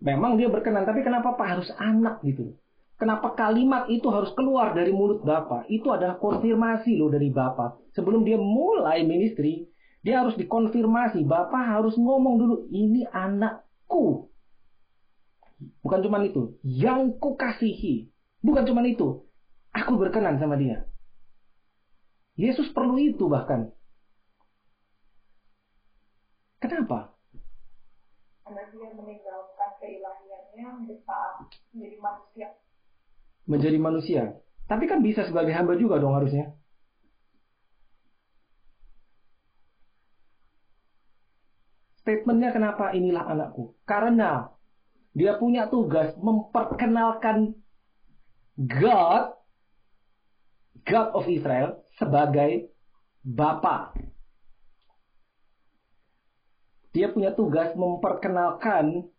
Memang dia berkenan, tapi kenapa Pak harus anak gitu? Kenapa kalimat itu harus keluar dari mulut Bapa? Itu adalah konfirmasi loh dari Bapa. Sebelum dia mulai ministry, dia harus dikonfirmasi. Bapa harus ngomong dulu, ini anakku. Bukan cuma itu, yang kukasihi. Bukan cuma itu, aku berkenan sama dia. Yesus perlu itu bahkan. Kenapa? Karena dia meninggalkan keilahiannya di saat menjadi manusia. Menjadi manusia. Tapi kan bisa sebagai hamba juga dong harusnya. Statementnya kenapa inilah anakku? Karena dia punya tugas memperkenalkan God of Israel sebagai Bapa. Dia punya tugas memperkenalkan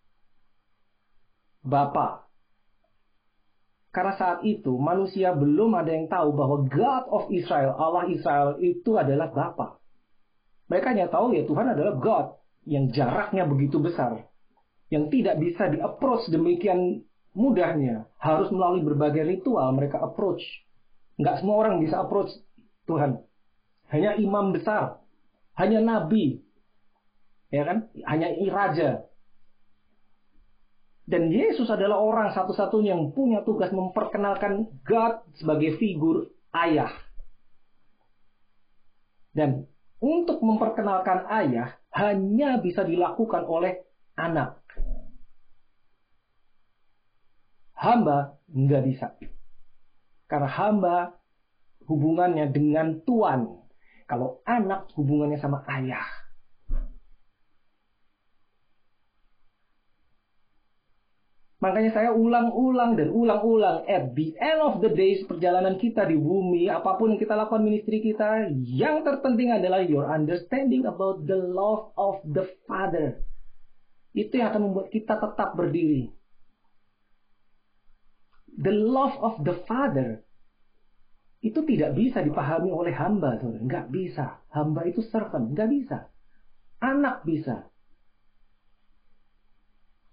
Bapa. Karena saat itu manusia belum ada yang tahu bahwa God of Israel, Allah Israel itu adalah Bapa. Mereka hanya tahu ya Tuhan adalah God yang jaraknya begitu besar, yang tidak bisa di-approach demikian mudahnya, harus melalui berbagai ritual mereka approach. Nggak semua orang bisa approach Tuhan. Hanya imam besar, hanya nabi, ya kan? Hanya raja. Dan Yesus adalah orang satu-satunya yang punya tugas memperkenalkan God sebagai figur ayah. Dan untuk memperkenalkan ayah hanya bisa dilakukan oleh anak. Hamba nggak bisa. Karena hamba hubungannya dengan Tuhan. Kalau anak hubungannya sama ayah. Makanya saya ulang-ulang dan ulang-ulang. At the end of the day, perjalanan kita di bumi, apapun yang kita lakukan ministry kita, yang terpenting adalah your understanding about the love of the Father. Itu yang akan membuat kita tetap berdiri. The love of the Father itu tidak bisa dipahami oleh hamba, saudara. Nggak bisa. Hamba itu servant, nggak bisa. Anak bisa.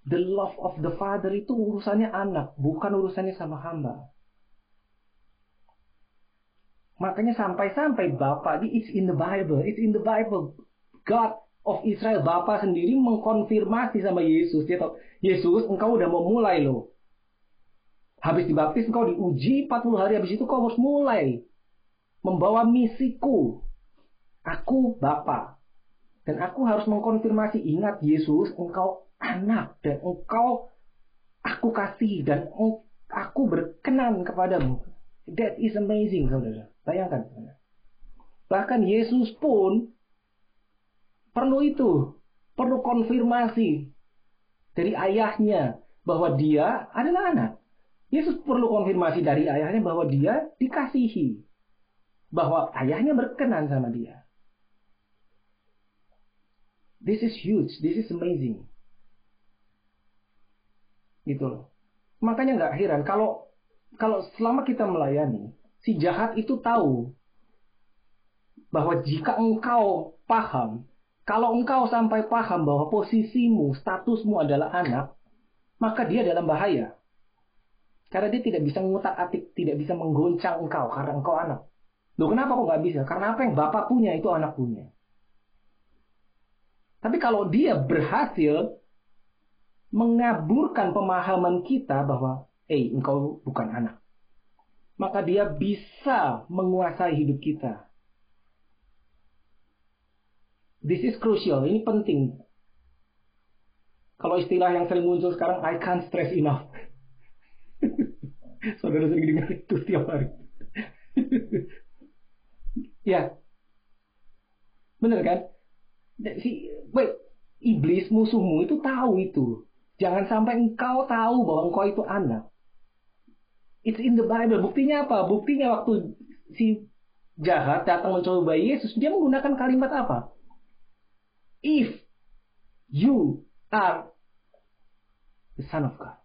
The love of the Father itu urusannya anak, bukan urusannya sama hamba. Makanya sampai-sampai Bapa, it's in the Bible, it's in the Bible. God of Israel, Bapa sendiri mengkonfirmasi sama Yesus. Dia tahu, Yesus, engkau udah mau mulai loh. Habis dibaptis, engkau diuji 40 hari, habis itu kau harus mulai membawa misiku. Aku Bapa. Dan aku harus mengkonfirmasi, ingat Yesus, engkau anak dan engkau aku kasih dan aku berkenan kepadamu. That is amazing, saudara. Bayangkan. Bahkan Yesus pun perlu itu. Perlu konfirmasi dari ayahnya bahwa dia adalah anak. Yesus perlu konfirmasi dari ayahnya bahwa dia dikasihi. Bahwa ayahnya berkenan sama dia. This is huge. This is amazing. Gitu loh. Makanya nggak heran kalau selama kita melayani, si jahat itu tahu bahwa jika engkau paham, kalau engkau sampai paham bahwa posisimu, statusmu adalah anak, maka dia dalam bahaya. Karena dia tidak bisa ngutak-atik, tidak bisa menggoncang engkau karena engkau anak. Loh kenapa kok nggak bisa? Karena apa yang Bapak punya itu anak punya. Tapi kalau dia berhasil mengaburkan pemahaman kita bahwa engkau bukan anak, maka dia bisa menguasai hidup kita. This is crucial, ini penting. Kalau istilah yang sering muncul sekarang, I can't stress enough. Saudara sering dengar itu tiap hari. Ya, benar kan? Iblis musuhmu itu tahu itu. Jangan sampai engkau tahu bahwa engkau itu anak. It's in the Bible. Buktinya apa? Buktinya waktu si jahat datang mencoba Yesus, dia menggunakan kalimat apa? If you are the Son of God.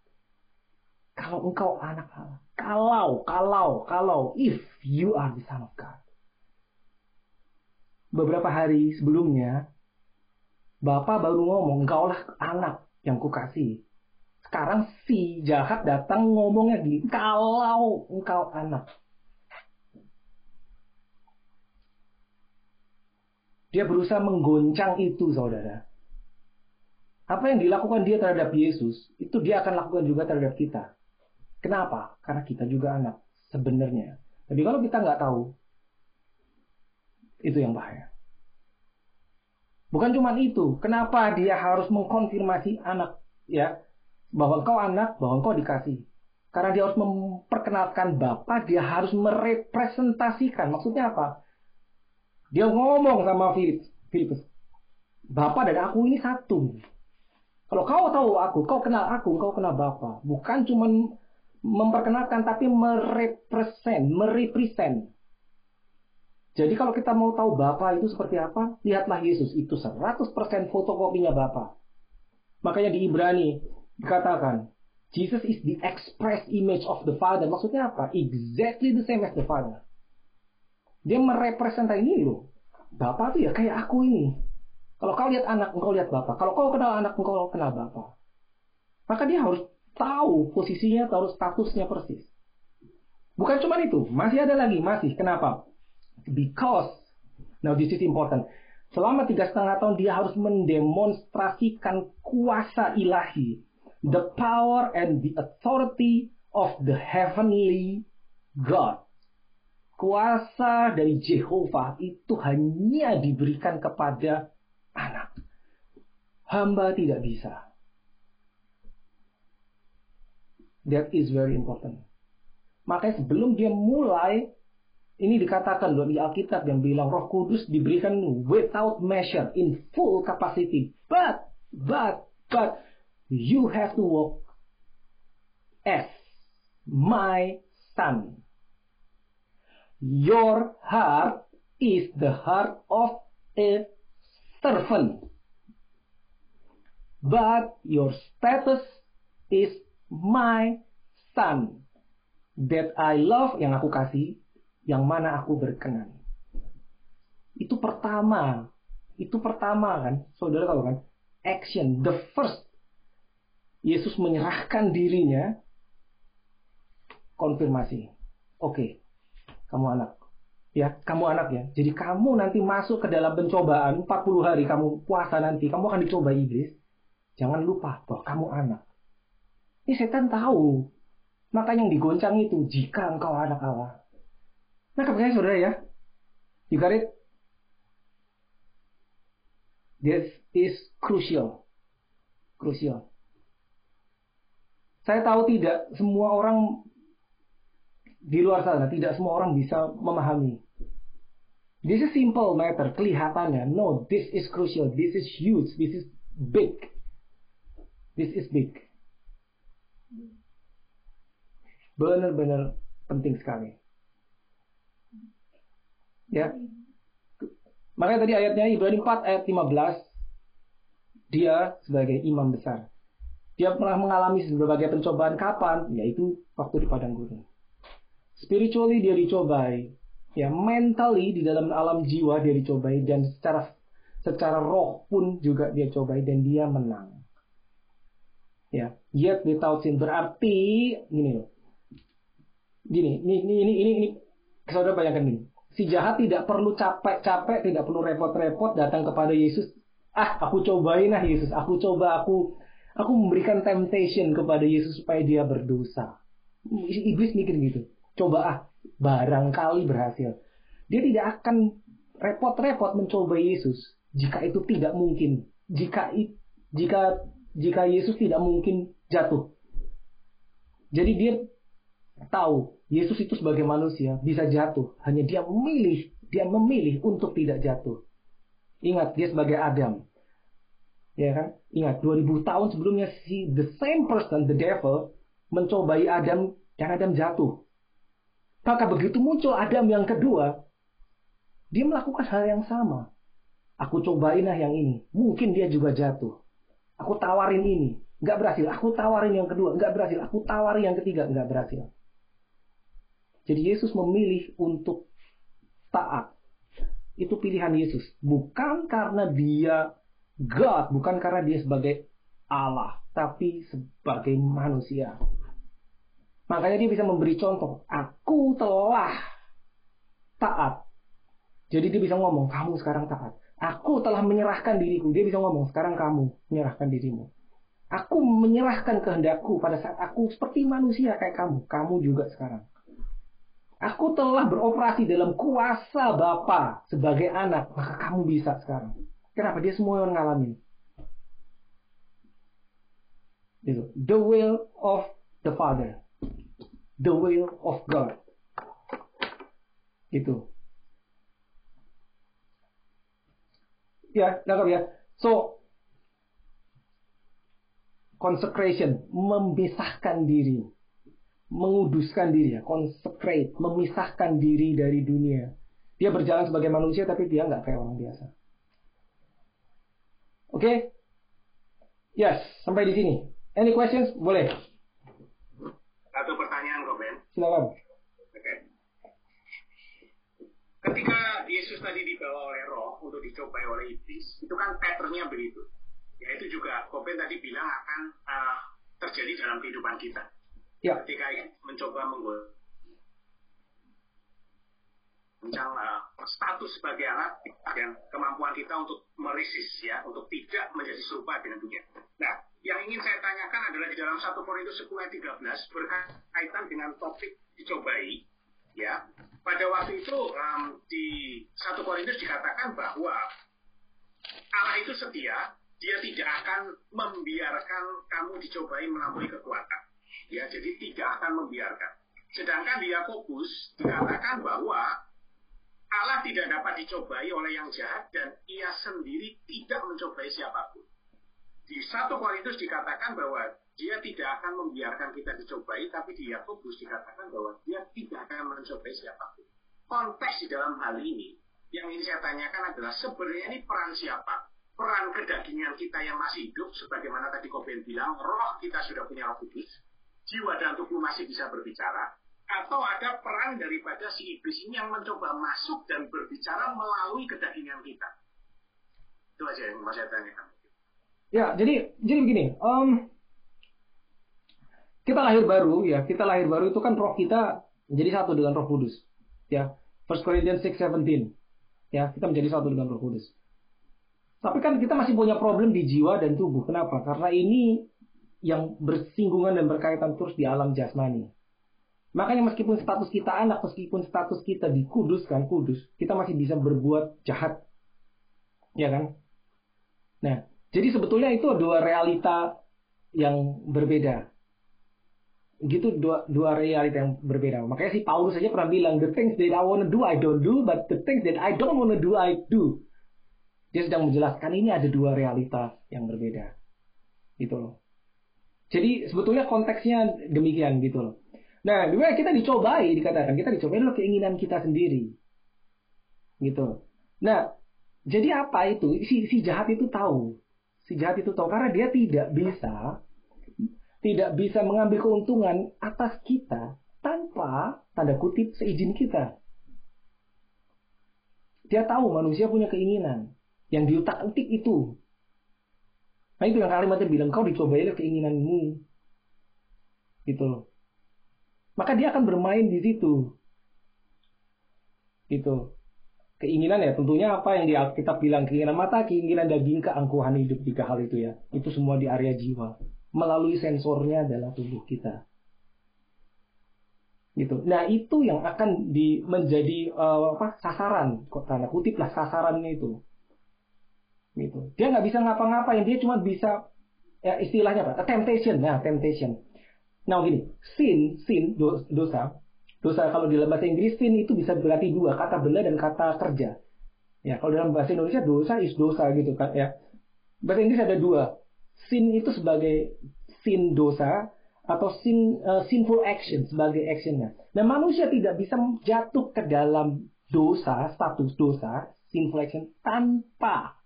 Kalau engkau anak Allah. Kalau. If you are the Son of God. Beberapa hari sebelumnya, Bapak baru ngomong, engkaulah anak yang kukasih. Sekarang si jahat datang ngomongnya gini, kalau engkau anak. Dia berusaha menggoncang itu, saudara. Apa yang dilakukan dia terhadap Yesus, itu dia akan lakukan juga terhadap kita. Kenapa? Karena kita juga anak sebenarnya. Tapi kalau kita nggak tahu, itu yang bahaya. Bukan cuma itu. Kenapa dia harus mengkonfirmasi anak, ya, bahwa engkau anak, bahwa engkau dikasih. Karena dia harus memperkenalkan Bapa, dia harus merepresentasikan. Maksudnya apa? Dia ngomong sama Filipus, Bapa dan aku ini satu. Kalau kau tahu aku, kau kenal Bapa. Bukan cuma memperkenalkan, tapi merepresent. Jadi kalau kita mau tahu Bapa itu seperti apa, lihatlah Yesus. Itu 100% fotokopinya Bapa. Makanya di Ibrani dikatakan, Jesus is the express image of the Father. Maksudnya apa? Exactly the same as the Father. Dia merepresentasi ini loh. Bapa itu ya kayak aku ini. Kalau kau lihat anak, engkau lihat Bapa. Kalau kau kenal anak, engkau kenal Bapa. Maka dia harus tahu posisinya, tahu statusnya persis. Bukan cuma itu. Masih ada lagi. Kenapa? Because, now this is important. Selama 3,5 tahun dia harus mendemonstrasikan kuasa ilahi. The power and the authority of the heavenly God. Kuasa dari Jehovah itu hanya diberikan kepada anak. Hamba tidak bisa. That is very important. Makanya sebelum dia mulai, ini dikatakan loh di Alkitab yang bilang Roh Kudus diberikan without measure, in full capacity. But, you have to walk as my son. Your heart is the heart of a servant. But your status is my son. That I love, yang aku kasih, yang mana aku berkenan. Itu pertama kan, saudara tahu kan? Action, the first. Yesus menyerahkan dirinya, konfirmasi. Oke, kamu anak. Ya, kamu anak ya. Jadi kamu nanti masuk ke dalam pencobaan 40 hari kamu puasa nanti, kamu akan dicoba iblis. Jangan lupa bahwa kamu anak. Ini setan tahu. Makanya yang digoncang itu, jika engkau anak Allah. Nah, kemudian saudara ya, you got it? This is crucial. Saya tahu tidak semua orang di luar sana, tidak semua orang bisa memahami. This is simple matter, kelihatannya. No, this is crucial, this is huge, this is big. This is big. Benar-benar penting sekali. Ya. Makanya tadi ayatnya Ibrani 4 ayat 15, dia sebagai imam besar. Dia pernah mengalami berbagai pencobaan kapan? Yaitu waktu di padang gurun. Spiritually dia dicobai, ya mentally di dalam alam jiwa dia dicobai, dan secara roh pun juga dia cobai dan dia menang. Ya, yet without sin berarti gini loh. Ini saudara bayangkan ini. Si jahat tidak perlu capek-capek, tidak perlu repot-repot datang kepada Yesus. Aku cobain Yesus, aku memberikan temptation kepada Yesus supaya dia berdosa. Iblis mikir gitu. Coba barangkali berhasil. Dia tidak akan repot-repot mencoba Yesus jika itu tidak mungkin. Jika Yesus tidak mungkin jatuh. Jadi dia tahu Yesus itu sebagai manusia bisa jatuh. Hanya dia memilih untuk tidak jatuh. Ingat, dia sebagai Adam. Ya kan? Ingat, 2000 tahun sebelumnya the same person, the devil, mencobai Adam dan Adam jatuh. Maka begitu muncul Adam yang kedua, dia melakukan hal yang sama. Aku cobain yang ini. Mungkin dia juga jatuh. Aku tawarin ini. Nggak berhasil. Aku tawarin yang kedua. Nggak berhasil. Aku tawarin yang ketiga. Nggak berhasil. Jadi Yesus memilih untuk taat. Itu pilihan Yesus. Bukan karena dia God. Bukan karena dia sebagai Allah. Tapi sebagai manusia. Makanya dia bisa memberi contoh. Aku telah taat. Jadi dia bisa ngomong, kamu sekarang taat. Aku telah menyerahkan diriku. Dia bisa ngomong, sekarang kamu menyerahkan dirimu. Aku menyerahkan kehendakku pada saat aku seperti manusia kayak kamu. Kamu juga sekarang. Aku telah beroperasi dalam kuasa Bapa sebagai anak. Maka kamu bisa sekarang. Kenapa? Dia semua yang ngalamin. The will of the Father. The will of God. Gitu. Ya, nangkap ya. So, consecration, memisahkan diri, menguduskan diri ya, consecrate, memisahkan diri dari dunia. Dia berjalan sebagai manusia, tapi dia nggak kayak orang biasa. Oke? Yes, sampai di sini. Any questions? Boleh. Satu pertanyaan, Ben. Silakan. Oke. Ketika Yesus tadi dibawa oleh Roh untuk dicobai oleh iblis, itu kan patternnya begitu. Yaitu juga Koben tadi bilang akan terjadi dalam kehidupan kita. Ya. Ketika mencoba menggunakan status sebagai anak dan kemampuan kita untuk meresist ya, untuk tidak menjadi serupa dengan dunia. Nah, yang ingin saya tanyakan adalah di dalam 1 Korintus 10 ayat 13 berkaitan dengan topik dicobai. Ya, pada waktu itu di 1 Korintus dikatakan bahwa Allah itu setia, dia tidak akan membiarkan kamu dicobai melampaui kekuatan. Ya, jadi tidak akan membiarkan. Sedangkan di Yakobus dikatakan bahwa Allah tidak dapat dicobai oleh yang jahat dan ia sendiri tidak mencobai siapapun. Di 1 Korintus dikatakan bahwa dia tidak akan membiarkan kita dicobai, tapi di Yakobus dikatakan bahwa dia tidak akan mencobai siapapun. Konteks di dalam hal ini, yang ingin saya tanyakan adalah sebenarnya ini peran siapa? Peran kedagingan kita yang masih hidup, sebagaimana tadi Koben bilang, roh kita sudah punya Roh Kudus, jiwa dan tubuh masih bisa berbicara, atau ada peran daripada si iblis ini yang mencoba masuk dan berbicara melalui kedagingan kita. Itu aja yang mau saya tanyakan. Ya, jadi begini, kita lahir baru itu kan roh kita menjadi satu dengan Roh Kudus. Ya, 1 Corinthians 6:17. Ya, kita menjadi satu dengan Roh Kudus. Tapi kan kita masih punya problem di jiwa dan tubuh. Kenapa? Karena ini yang bersinggungan dan berkaitan terus di alam jasmani. Makanya meskipun status kita anak, meskipun status kita dikuduskan, kudus, kita masih bisa berbuat jahat. Ya kan? Nah, jadi sebetulnya itu dua realita yang berbeda. Gitu, dua realita yang berbeda. Makanya si Paulus saja pernah bilang, the things that I want to do, I don't do, but the things that I don't want to do, I do. Dia sedang menjelaskan ini ada dua realita yang berbeda. Gitu loh. Jadi sebetulnya konteksnya demikian gitu loh. Nah, dua kita dicobai, dikatakan kita dicobai oleh keinginan kita sendiri. Gitu. Nah, jadi apa itu? Si jahat itu tahu. Si jahat itu tahu karena dia tidak bisa mengambil keuntungan atas kita tanpa tanda kutip seizin kita. Dia tahu manusia punya keinginan yang diutak-atik itu. Nah, itu yang kalimatnya bilang kau dicobai oleh keinginanmu. Gitu loh. Maka dia akan bermain di situ. Gitu. Keinginan ya tentunya apa yang di Alkitab bilang, keinginan mata, keinginan daging, keangkuhan hidup, 3 hal itu ya. Itu semua di area jiwa. Melalui sensornya adalah tubuh kita. Gitu. Nah itu yang akan menjadi sasaran, tanda kutip lah sasarannya itu. Gitu. Dia nggak bisa ngapa-ngapain, dia cuma bisa ya istilahnya apa? Temptation. Nah, temptation. Nah gini, dosa kalau dalam bahasa Inggris sin itu bisa berarti 2, kata benda dan kata kerja. Ya, kalau dalam bahasa Indonesia dosa is dosa gitu kan ya. Bahasa Inggris ada 2. Sin itu sebagai sin dosa atau sinful action sebagai actionnya. Nah, manusia tidak bisa jatuh ke dalam dosa, status dosa, sinful action tanpa,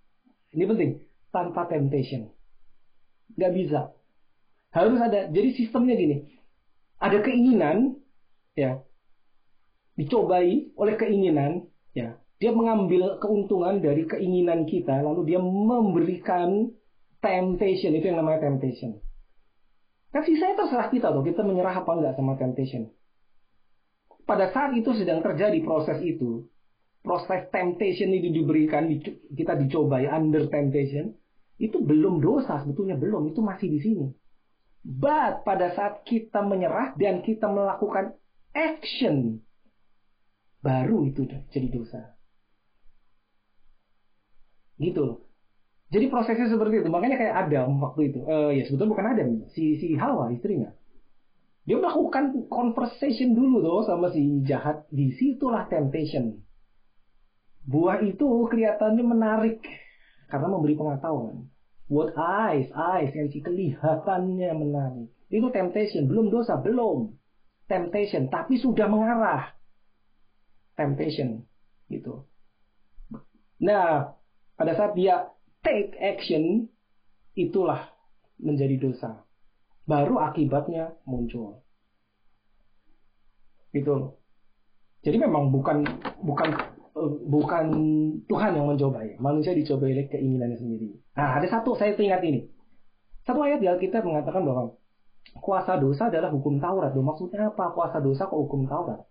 ini penting, tanpa temptation. Nggak bisa. Harus ada. Jadi sistemnya gini. Ada keinginan, ya, dicobai oleh keinginan, ya, dia mengambil keuntungan dari keinginan kita, lalu dia memberikan temptation, itu yang namanya temptation. Kan sisanya terserah kita tuh, kita menyerah apa enggak sama temptation. Pada saat itu sedang terjadi proses itu, proses temptation itu diberikan, kita dicobai under temptation, itu belum dosa sebetulnya, belum, itu masih di sini. But pada saat kita menyerah dan kita melakukan action, baru itu jadi dosa. Gitu loh. Jadi prosesnya seperti itu. Makanya kayak Adam waktu itu. Ya sebetulnya bukan Adam. Si Hawa istrinya. Dia melakukan conversation dulu tuh sama si jahat. Disitulah temptation. Buah itu kelihatannya menarik. Karena memberi pengetahuan. What eyes yang kelihatannya menarik. Itu temptation. Belum dosa. Belum. Temptation. Tapi sudah mengarah. Temptation. Gitu. Nah, pada saat dia take action, itulah menjadi dosa. Baru akibatnya muncul. Gitu. Jadi memang bukan Tuhan yang mencobai. Manusia dicobai oleh keinginannya sendiri. Nah, ada satu saya ingat ini. Satu ayat di Alkitab mengatakan bahwa kuasa dosa adalah hukum Taurat. Maksudnya apa? Kuasa dosa kok hukum Taurat?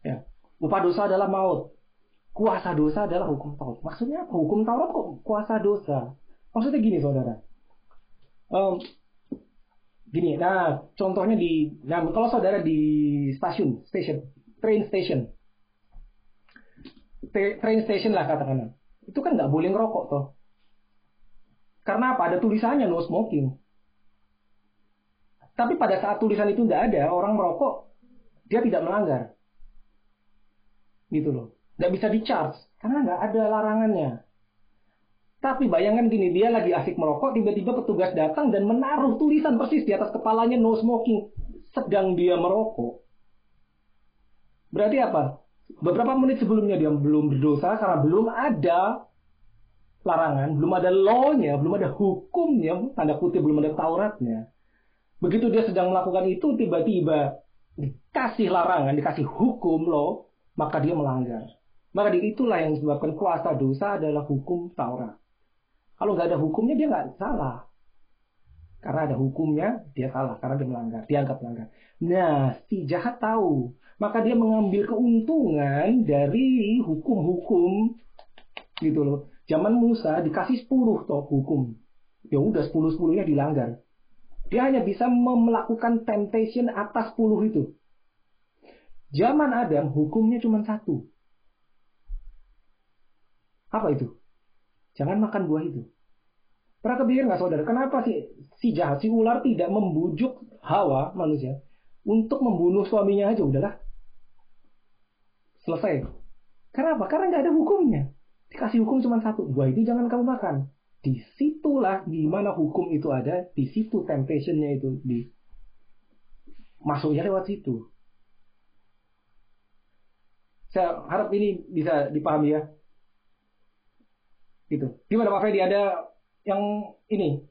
Ya. Upah dosa adalah maut. Kuasa dosa adalah hukum Taurat. Maksudnya apa? Hukum Taurat kok kuasa dosa? Maksudnya gini, saudara. Gini, nah contohnya kalau saudara di train station lah katakanlah. Itu kan nggak boleh ngerokok toh. Karena apa? Ada tulisannya no smoking. Tapi pada saat tulisan itu nggak ada, orang merokok, dia tidak melanggar. Gitu loh. Nggak bisa di-charge, karena nggak ada larangannya. Tapi bayangkan gini, dia lagi asik merokok, tiba-tiba petugas datang dan menaruh tulisan persis di atas kepalanya no smoking. Sedang dia merokok. Berarti apa? Beberapa menit sebelumnya dia belum berdosa, karena belum ada larangan, belum ada law-nya, belum ada hukumnya, tanda kutip belum ada Tauratnya. Begitu dia sedang melakukan itu, tiba-tiba dikasih larangan, dikasih hukum law, maka dia melanggar. Maka itulah yang disebabkan kuasa dosa adalah hukum Taurat. Kalau nggak ada hukumnya dia nggak salah. Karena ada hukumnya dia salah. Karena dia melanggar. Dianggap melanggar. Nah, si jahat tahu. Maka dia mengambil keuntungan dari hukum-hukum. Gitu loh. Zaman Musa dikasih 10 toh hukum. Ya udah 10-10-nya dilanggar. Dia hanya bisa melakukan temptation atas 10 itu. Zaman Adam hukumnya cuma 1. Apa itu? Jangan makan buah itu. Pernah kepikir nggak saudara? Kenapa si jahat, si ular tidak membujuk Hawa manusia untuk membunuh suaminya aja? Udahlah. Selesai. Kenapa? Karena nggak ada hukumnya. Dikasih hukum cuma 1. Buah itu jangan kamu makan. Disitulah di mana hukum itu ada. Di situ temptationnya itu masuknya lewat situ. Saya harap ini bisa dipahami ya. Gitu. Gimana Pak Fedi, ada yang ini?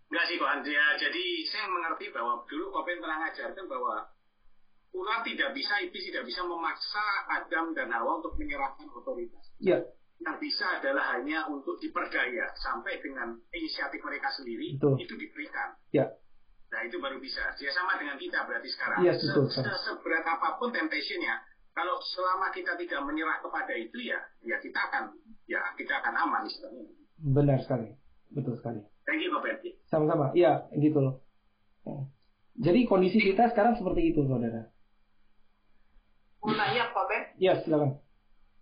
Enggak sih Pak Andrea. Jadi saya mengerti bahwa dulu Kopen pernah ngajarkan bahwa ular tidak bisa, iblis tidak bisa memaksa Adam dan Hawa untuk menyerahkan otoritas. Ya. Yang bisa adalah hanya untuk diperdaya sampai dengan inisiatif mereka sendiri. Betul. Itu diberikan. Ya. Nah itu baru bisa. Dia sama dengan kita berarti sekarang. Yes, betul. Seberat apapun temptation-nya, kalau selama kita tidak menyerah kepada itu ya kita akan aman sebenarnya. Benar sekali, betul sekali. Thank you, Pak Berti. Sama-sama, iya gitu loh. Jadi kondisi kita sekarang seperti itu, saudara. Mau nanya, Pak Ben? Ya, silakan.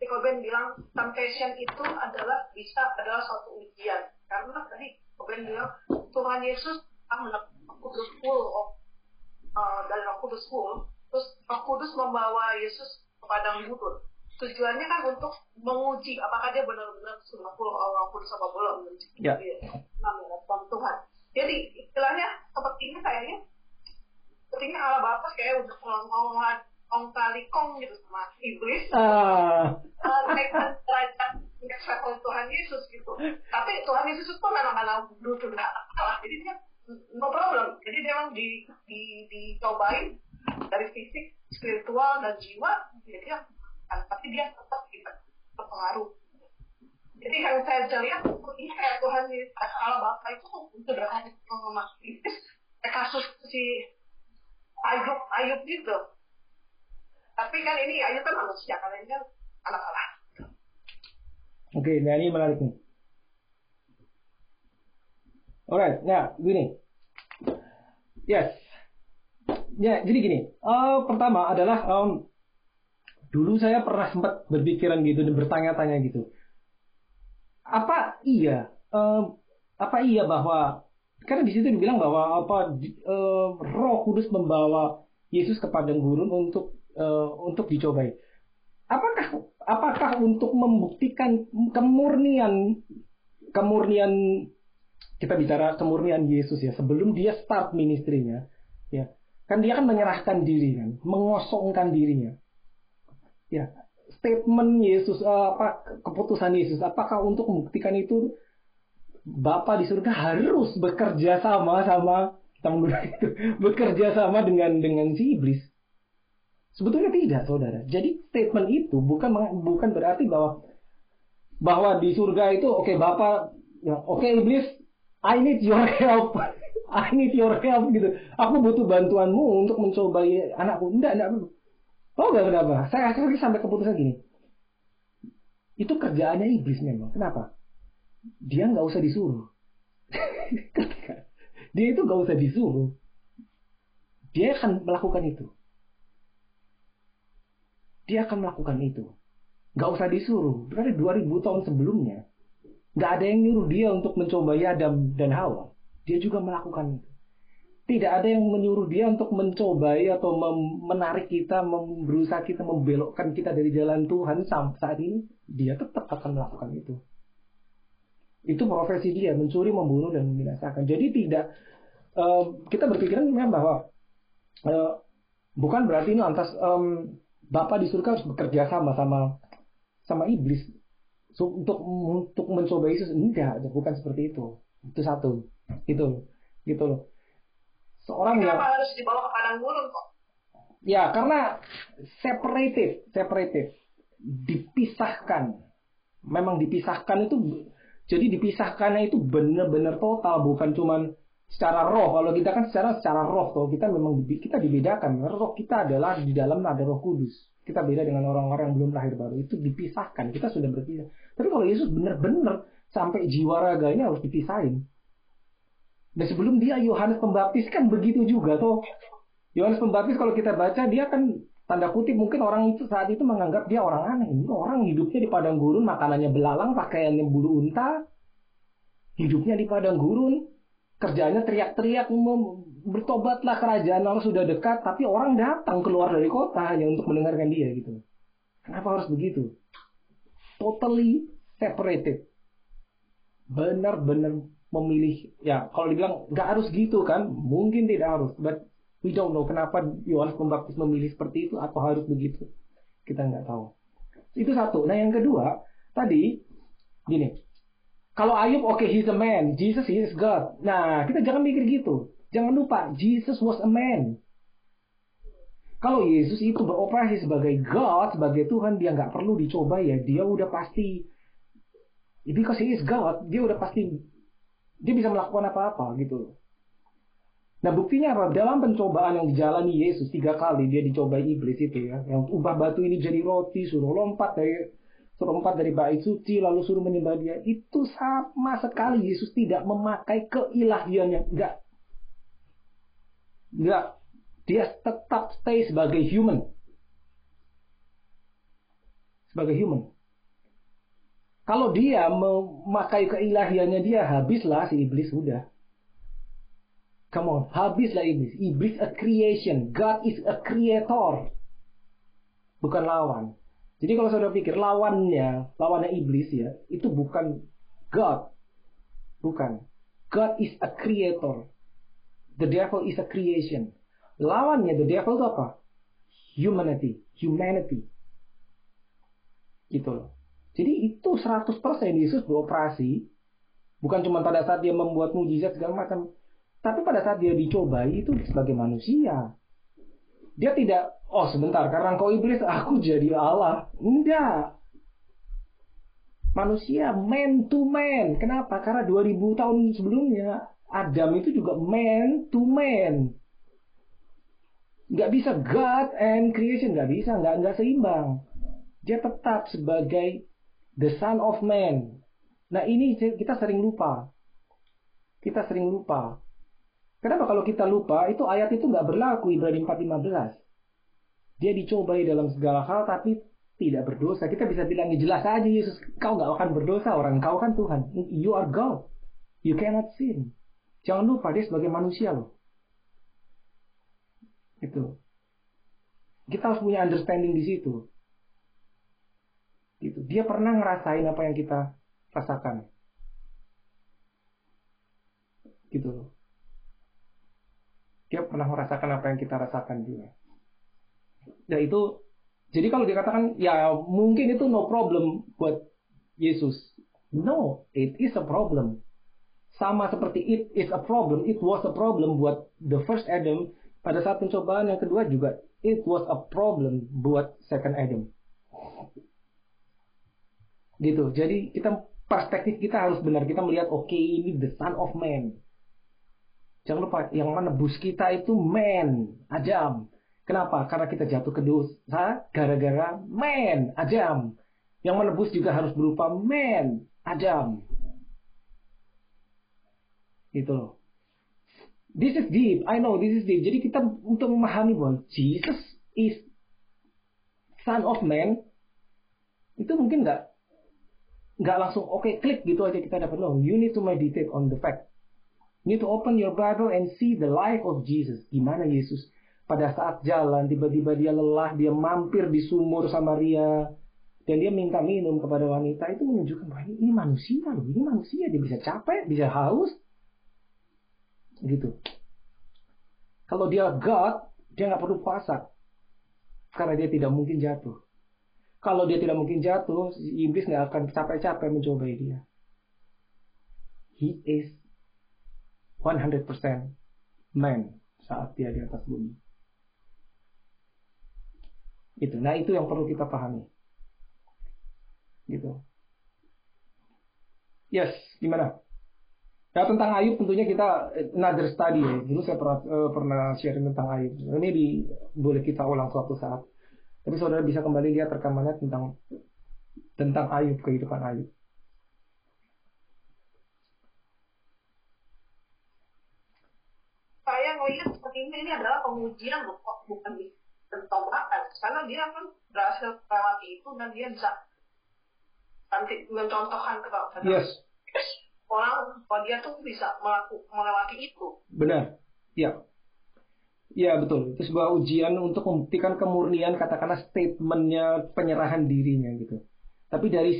Pak Ben bilang temptation itu adalah suatu ujian. Karena tadi Pak Ben bilang Tuhan Yesus Kudus full dari Roh Kudus full, terus Roh Kudus membawa Yesus ke padang gurun. Tujuannya kan untuk menguji apakah dia benar-benar sudah full Roh Kudus apa belum. Ya. Tuhan. Jadi istilahnya sepertinya Allah Bapa kayak udah kong kali kong gitu sama iblis. Naikkan derajat level Tuhan Yesus gitu. Tapi Tuhan Yesus itu memang dulu nggak kalah. Jadi dia no problem. Jadi dia memang dicobain dari fisik, spiritual dan jiwa. Tapi dia tetap terpengaruh. Jadi yang saya lihat ini kayak Tuhan Allah Bapa itu sudah ada mengamati kasus si Ayub gitu. Tapi kan ini Ayub kan manusia, kalian kan anak Allah. Oke, nah ini menarik nih. Alright, nah gini. Yes. Ya, jadi gini. Pertama adalah dulu saya pernah sempat berpikiran gitu dan bertanya-tanya gitu. Apa iya bahwa karena di situ dibilang bahwa Roh Kudus membawa Yesus ke padang gurun untuk dicobai. Apakah untuk membuktikan kemurnian kita bicara kemurnian Yesus ya sebelum dia start ministrinya ya kan dia kan menyerahkan diri kan mengosongkan dirinya ya statement Yesus keputusan Yesus apakah untuk membuktikan itu Bapa di surga harus bekerja sama dengan si iblis. Sebetulnya tidak, saudara. Jadi statement itu bukan berarti bahwa di surga itu oke, Bapa, ya, oke, iblis, I need your help gitu. Aku butuh bantuanmu untuk mencobai anakku. Enggak. Oh enggak, kenapa? Saya akhirnya sampai keputusan gini. Itu kerjaannya iblis memang. Kenapa? Dia nggak usah disuruh. Dia itu nggak usah disuruh. Dia akan melakukan itu. Nggak usah disuruh. Berarti 2000 tahun sebelumnya nggak ada yang nyuruh dia untuk mencobai Adam dan Hawa. Dia juga melakukan itu. Tidak ada yang menyuruh dia untuk mencobai atau menarik kita, berusaha kita membelokkan kita dari jalan Tuhan. Sampai saat ini dia tetap akan melakukan itu. Itu profesi dia, mencuri, membunuh, dan membinasakan. Jadi tidak kita berpikiran bahwa bukan berarti ini lantas Bapa di surga harus bekerja sama iblis untuk mencoba Yesus. Enggak, bukan seperti itu. Itu satu. Gitu loh. Seorang yang harus dibawa ke padang gurun kok? Ya, karena separated, dipisahkan. Memang dipisahkan itu. Jadi dipisahkannya itu benar-benar total, bukan cuman secara roh. Kalau kita kan secara roh, toh kita memang kita dibedakan. Roh kita adalah di dalam ada Roh Kudus. Kita beda dengan orang-orang yang belum lahir baru. Itu dipisahkan. Kita sudah berpisah. Tapi kalau Yesus benar-benar sampai jiwa raganya harus dipisahin. Dan sebelum dia Yohanes Pembaptis kan begitu juga toh. Yohanes Pembaptis kalau kita baca dia kan tanda kutip mungkin orang itu saat itu menganggap dia orang aneh. Ini orang hidupnya di padang gurun, makanannya belalang, pakaiannya bulu unta. Hidupnya di padang gurun, kerjanya teriak-teriak, bertobatlah kerajaan Allah sudah dekat, tapi orang datang keluar dari kota hanya untuk mendengarkan dia gitu. Kenapa harus begitu? Totally separated. Benar-benar memilih, ya kalau dibilang nggak harus gitu kan, mungkin tidak harus, but we don't know kenapa Yohanes Pembaptis memilih seperti itu atau harus begitu, kita nggak tahu. Itu satu. Nah yang kedua tadi gini, kalau Ayub oke, he's a man, Jesus is God. Nah kita jangan mikir gitu, jangan lupa Jesus was a man. Kalau Yesus itu beroperasi sebagai God, sebagai Tuhan, dia nggak perlu dicoba ya, dia udah pasti, because he is God, dia udah pasti, dia bisa melakukan apa-apa gitu. Nah buktinya apa? Dalam pencobaan yang dijalani Yesus 3 kali dia dicobai iblis itu ya, yang ubah batu ini jadi roti, suruh lompat dari bait suci, lalu suruh menyembah dia, itu sama sekali Yesus tidak memakai keilahiannya, enggak. Dia tetap stay sebagai human. Sebagai human. Kalau dia memakai keilahiannya dia, habislah si iblis sudah. Come on, habislah iblis. Iblis a creation. God is a creator. Bukan lawan. Jadi kalau saudara pikir lawannya iblis ya, itu bukan God. Bukan. God is a creator. The devil is a creation. Lawannya the devil itu apa? Humanity. Gitu loh. Jadi itu 100% Yesus beroperasi. Bukan cuma pada saat dia membuat mujizat segala macam. Tapi pada saat dia dicobai itu sebagai manusia. Dia tidak, oh sebentar, karena engkau iblis, aku jadi Allah. Enggak. Manusia man to man. Kenapa? Karena 2000 tahun sebelumnya, Adam itu juga man to man. Nggak bisa God and creation. Nggak bisa, nggak seimbang. Dia tetap sebagai the son of man. Nah ini kita sering lupa. Kenapa kalau kita lupa, itu ayat itu nggak berlaku, Ibrani 4:15. Dia dicobai dalam segala hal, tapi tidak berdosa. Kita bisa bilang, jelas aja Yesus, kau nggak akan berdosa, orang kau kan Tuhan. You are God. You cannot sin. Jangan lupa, dia sebagai manusia loh. Itu. Kita harus punya understanding di situ. Gitu. Dia pernah ngerasain apa yang kita rasakan. Gitu loh. Dia pernah merasakan apa yang kita rasakan juga. Ya itu, jadi kalau dikatakan, ya mungkin itu no problem buat Yesus. No, it is a problem. Sama seperti it is a problem, it was a problem buat the first Adam. Pada saat pencobaan yang kedua juga, it was a problem buat second Adam. Gitu, jadi perspektif kita harus benar. Kita melihat, oke, ini the son of man. Jangan lupa, yang menebus kita itu man, Adam. Kenapa? Karena kita jatuh ke dosa gara-gara man, Adam. Yang menebus juga harus berupa man, Adam. Gitu loh. This is deep, I know this is deep. Jadi kita untuk memahami bahwa Jesus is son of man, itu mungkin nggak langsung klik gitu aja kita dapat. No, you need to meditate on the fact. You need to open your Bible and see the life of Jesus. Gimana Yesus pada saat jalan, tiba-tiba dia lelah, dia mampir di sumur Samaria, dan dia minta minum kepada wanita. Itu menunjukkan bahwa ini manusia loh, ini manusia. Dia bisa capek, bisa haus. Gitu. Kalau dia God, dia nggak perlu puasa. Karena dia tidak mungkin jatuh. Kalau dia tidak mungkin jatuh, iblis nggak akan capek-capek mencobai dia. He is 100% man saat dia di atas bumi. Itu. Nah, itu yang perlu kita pahami. Gitu. Yes, gimana? Ya, tentang Ayub tentunya kita another study ya. Dulu saya pernah sharing tentang Ayub. Ini boleh kita ulang suatu saat. Tapi saudara bisa kembali lihat rekamannya tentang Ayub, kehidupan Ayub. Saya melihat seperti ini adalah pengujian bukan pentobakan, karena dia kan berhasil melewati itu dan dia bisa nanti mencontohkan kepada orang bahwa dia tuh bisa melewati itu. Benar, ya. Ya betul, itu sebuah ujian untuk membuktikan kemurnian, katakanlah statementnya, penyerahan dirinya gitu. Tapi dari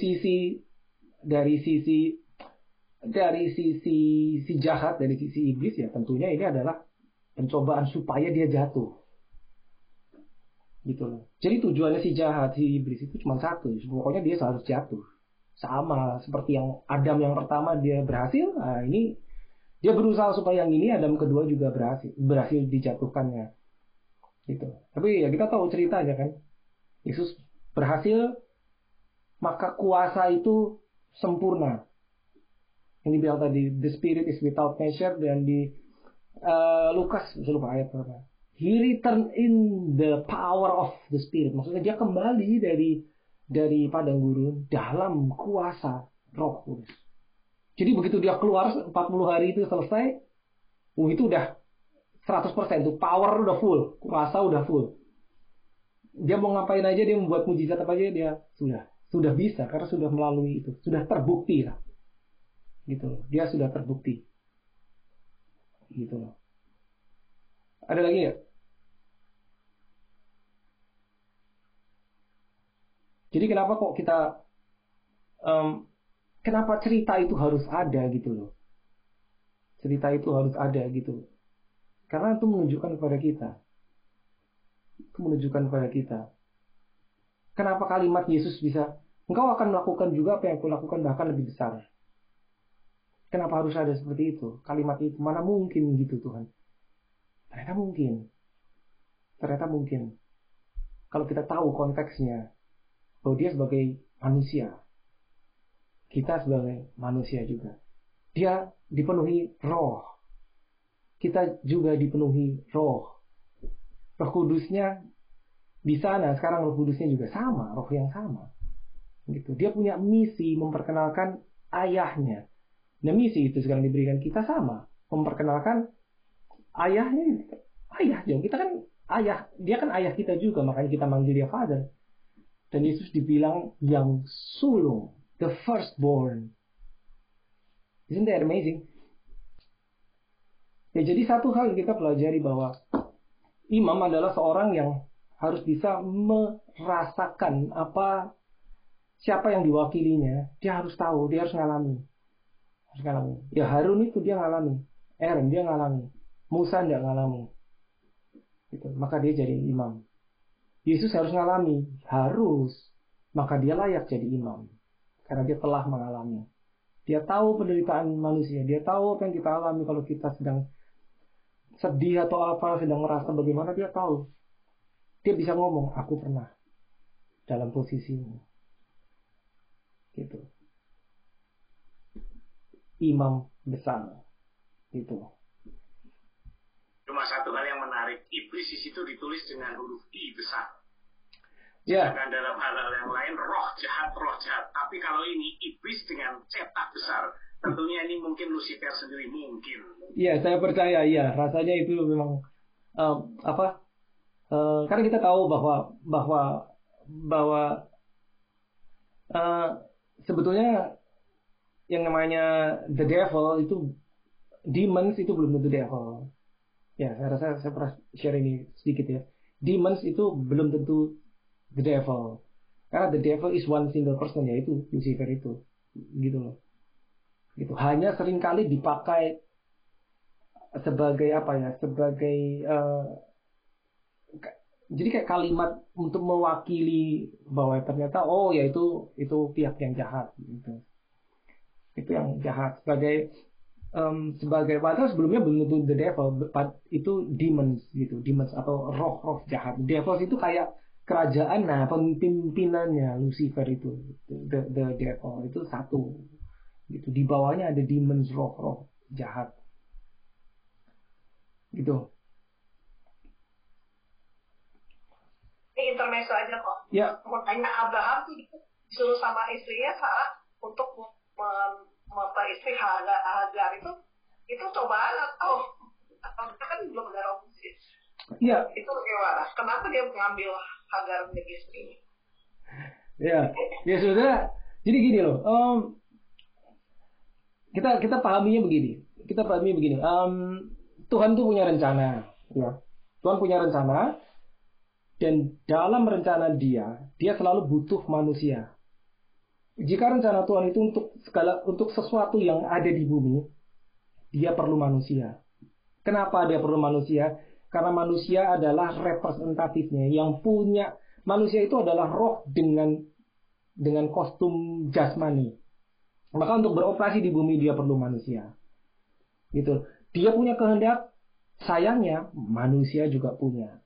sisi dari sisi jahat, dari sisi iblis ya tentunya ini adalah pencobaan supaya dia jatuh. Gitu loh. Jadi tujuannya si jahat, si iblis itu cuma satu, pokoknya dia harus jatuh. Sama seperti yang Adam yang pertama dia berhasil, nah ini dia berusaha supaya yang ini Adam kedua juga berhasil dijatuhkannya. Gitu. Tapi ya kita tahu ceritanya kan. Yesus berhasil, maka kuasa itu sempurna. Yang dibilang tadi, the spirit is without measure, dan di Lukas, saya lupa ayat berapa. He returned in the power of the spirit. Maksudnya dia kembali dari padang gurun dalam kuasa Roh Kudus. Jadi begitu dia keluar 40 hari itu selesai, itu udah 100%, tuh power udah full, kuasa udah full. Dia mau ngapain aja, dia membuat mujizat apa aja, dia sudah bisa karena sudah melalui itu, sudah terbukti lah. Gitu loh. Dia sudah terbukti. Gitu loh. Ada lagi nggak? Jadi kenapa kok kita kenapa cerita itu harus ada gitu loh? Cerita itu harus ada gitu. Karena itu menunjukkan kepada kita. Itu menunjukkan kepada kita. Kenapa kalimat Yesus bisa, engkau akan melakukan juga apa yang aku lakukan, bahkan lebih besar. Kenapa harus ada seperti itu? Kalimat itu mana mungkin gitu Tuhan? Ternyata mungkin. Kalau kita tahu konteksnya, bahwa dia sebagai manusia, kita sebagai manusia juga. Dia dipenuhi roh. Kita juga dipenuhi roh. Roh Kudusnya di sana, sekarang Roh Kudusnya juga sama, roh yang sama. Gitu. Dia punya misi memperkenalkan ayahnya. Nah, misi itu sekarang diberikan kita sama, memperkenalkan ayahnya. Ayah dong, kita kan ayah, dia kan ayah kita juga, makanya kita manggil dia Father. Dan Yesus dibilang yang sulung, the firstborn. Isn't that amazing? Ya, jadi satu hal kita pelajari bahwa imam adalah seorang yang harus bisa merasakan siapa yang diwakilinya. Dia harus tahu, dia harus ngalami. Ya Harun itu dia ngalami, Aaron dia ngalami, Musa tidak ngalami. Gitu. Maka dia jadi imam. Yesus harus ngalami, maka dia layak jadi imam. Karena dia telah mengalami. Dia tahu penderitaan manusia, dia tahu apa yang kita alami kalau kita sedang sedih atau apa, sedang merasa bagaimana, dia tahu. Dia bisa ngomong, aku pernah dalam posisimu. Gitu. Imam besar. Gitu. Cuma satu hal yang menarik, iblis di situ ditulis dengan huruf I besar. Ya. Sedangkan dalam hal-hal yang lain roh jahat. Tapi kalau ini iblis dengan cetak besar, tentunya ini mungkin Lucifer sendiri mungkin. Iya, saya percaya. Iya, rasanya itu memang karena kita tahu bahwa sebetulnya yang namanya the devil itu, demons itu belum tentu devil. Ya, saya rasa saya pernah share ini sedikit ya. Demons itu belum tentu the devil. Karena the devil is one single person, yaitu Lucifer itu. Gitu loh. Gitu. Hanya seringkali dipakai sebagai jadi kayak kalimat untuk mewakili bahwa ternyata ya itu pihak yang jahat gitu. Itu yang jahat sebagai padahal sebelumnya belum tentu the devil, itu demons gitu, demons atau roh-roh jahat. Devils itu kayak kerajaan, nah pimpinannya Lucifer itu the devil itu satu gitu, di bawahnya ada demons, roh-roh jahat gitu. Ini intermezzo aja kok. Ya. Makanya Abraham tuh disuruh sama istrinya Sarah untuk memperistri Hagar itu cobaan atau kan belum ada Roh Kudus. Iya. Itu gimana? Kenapa dia mengambil Hagar menjadi istrinya? Ya sudah. Jadi gini loh. Kita pahaminya begini. Tuhan tuh punya rencana. Ya. Tuhan punya rencana. Dan dalam rencana dia selalu butuh manusia. Jika rencana Tuhan itu untuk sesuatu yang ada di bumi, dia perlu manusia. Kenapa dia perlu manusia? Karena manusia adalah representatifnya, yang punya manusia itu adalah roh dengan kostum jasmani. Maka untuk beroperasi di bumi dia perlu manusia. Gitu. Dia punya kehendak, sayangnya manusia juga punya.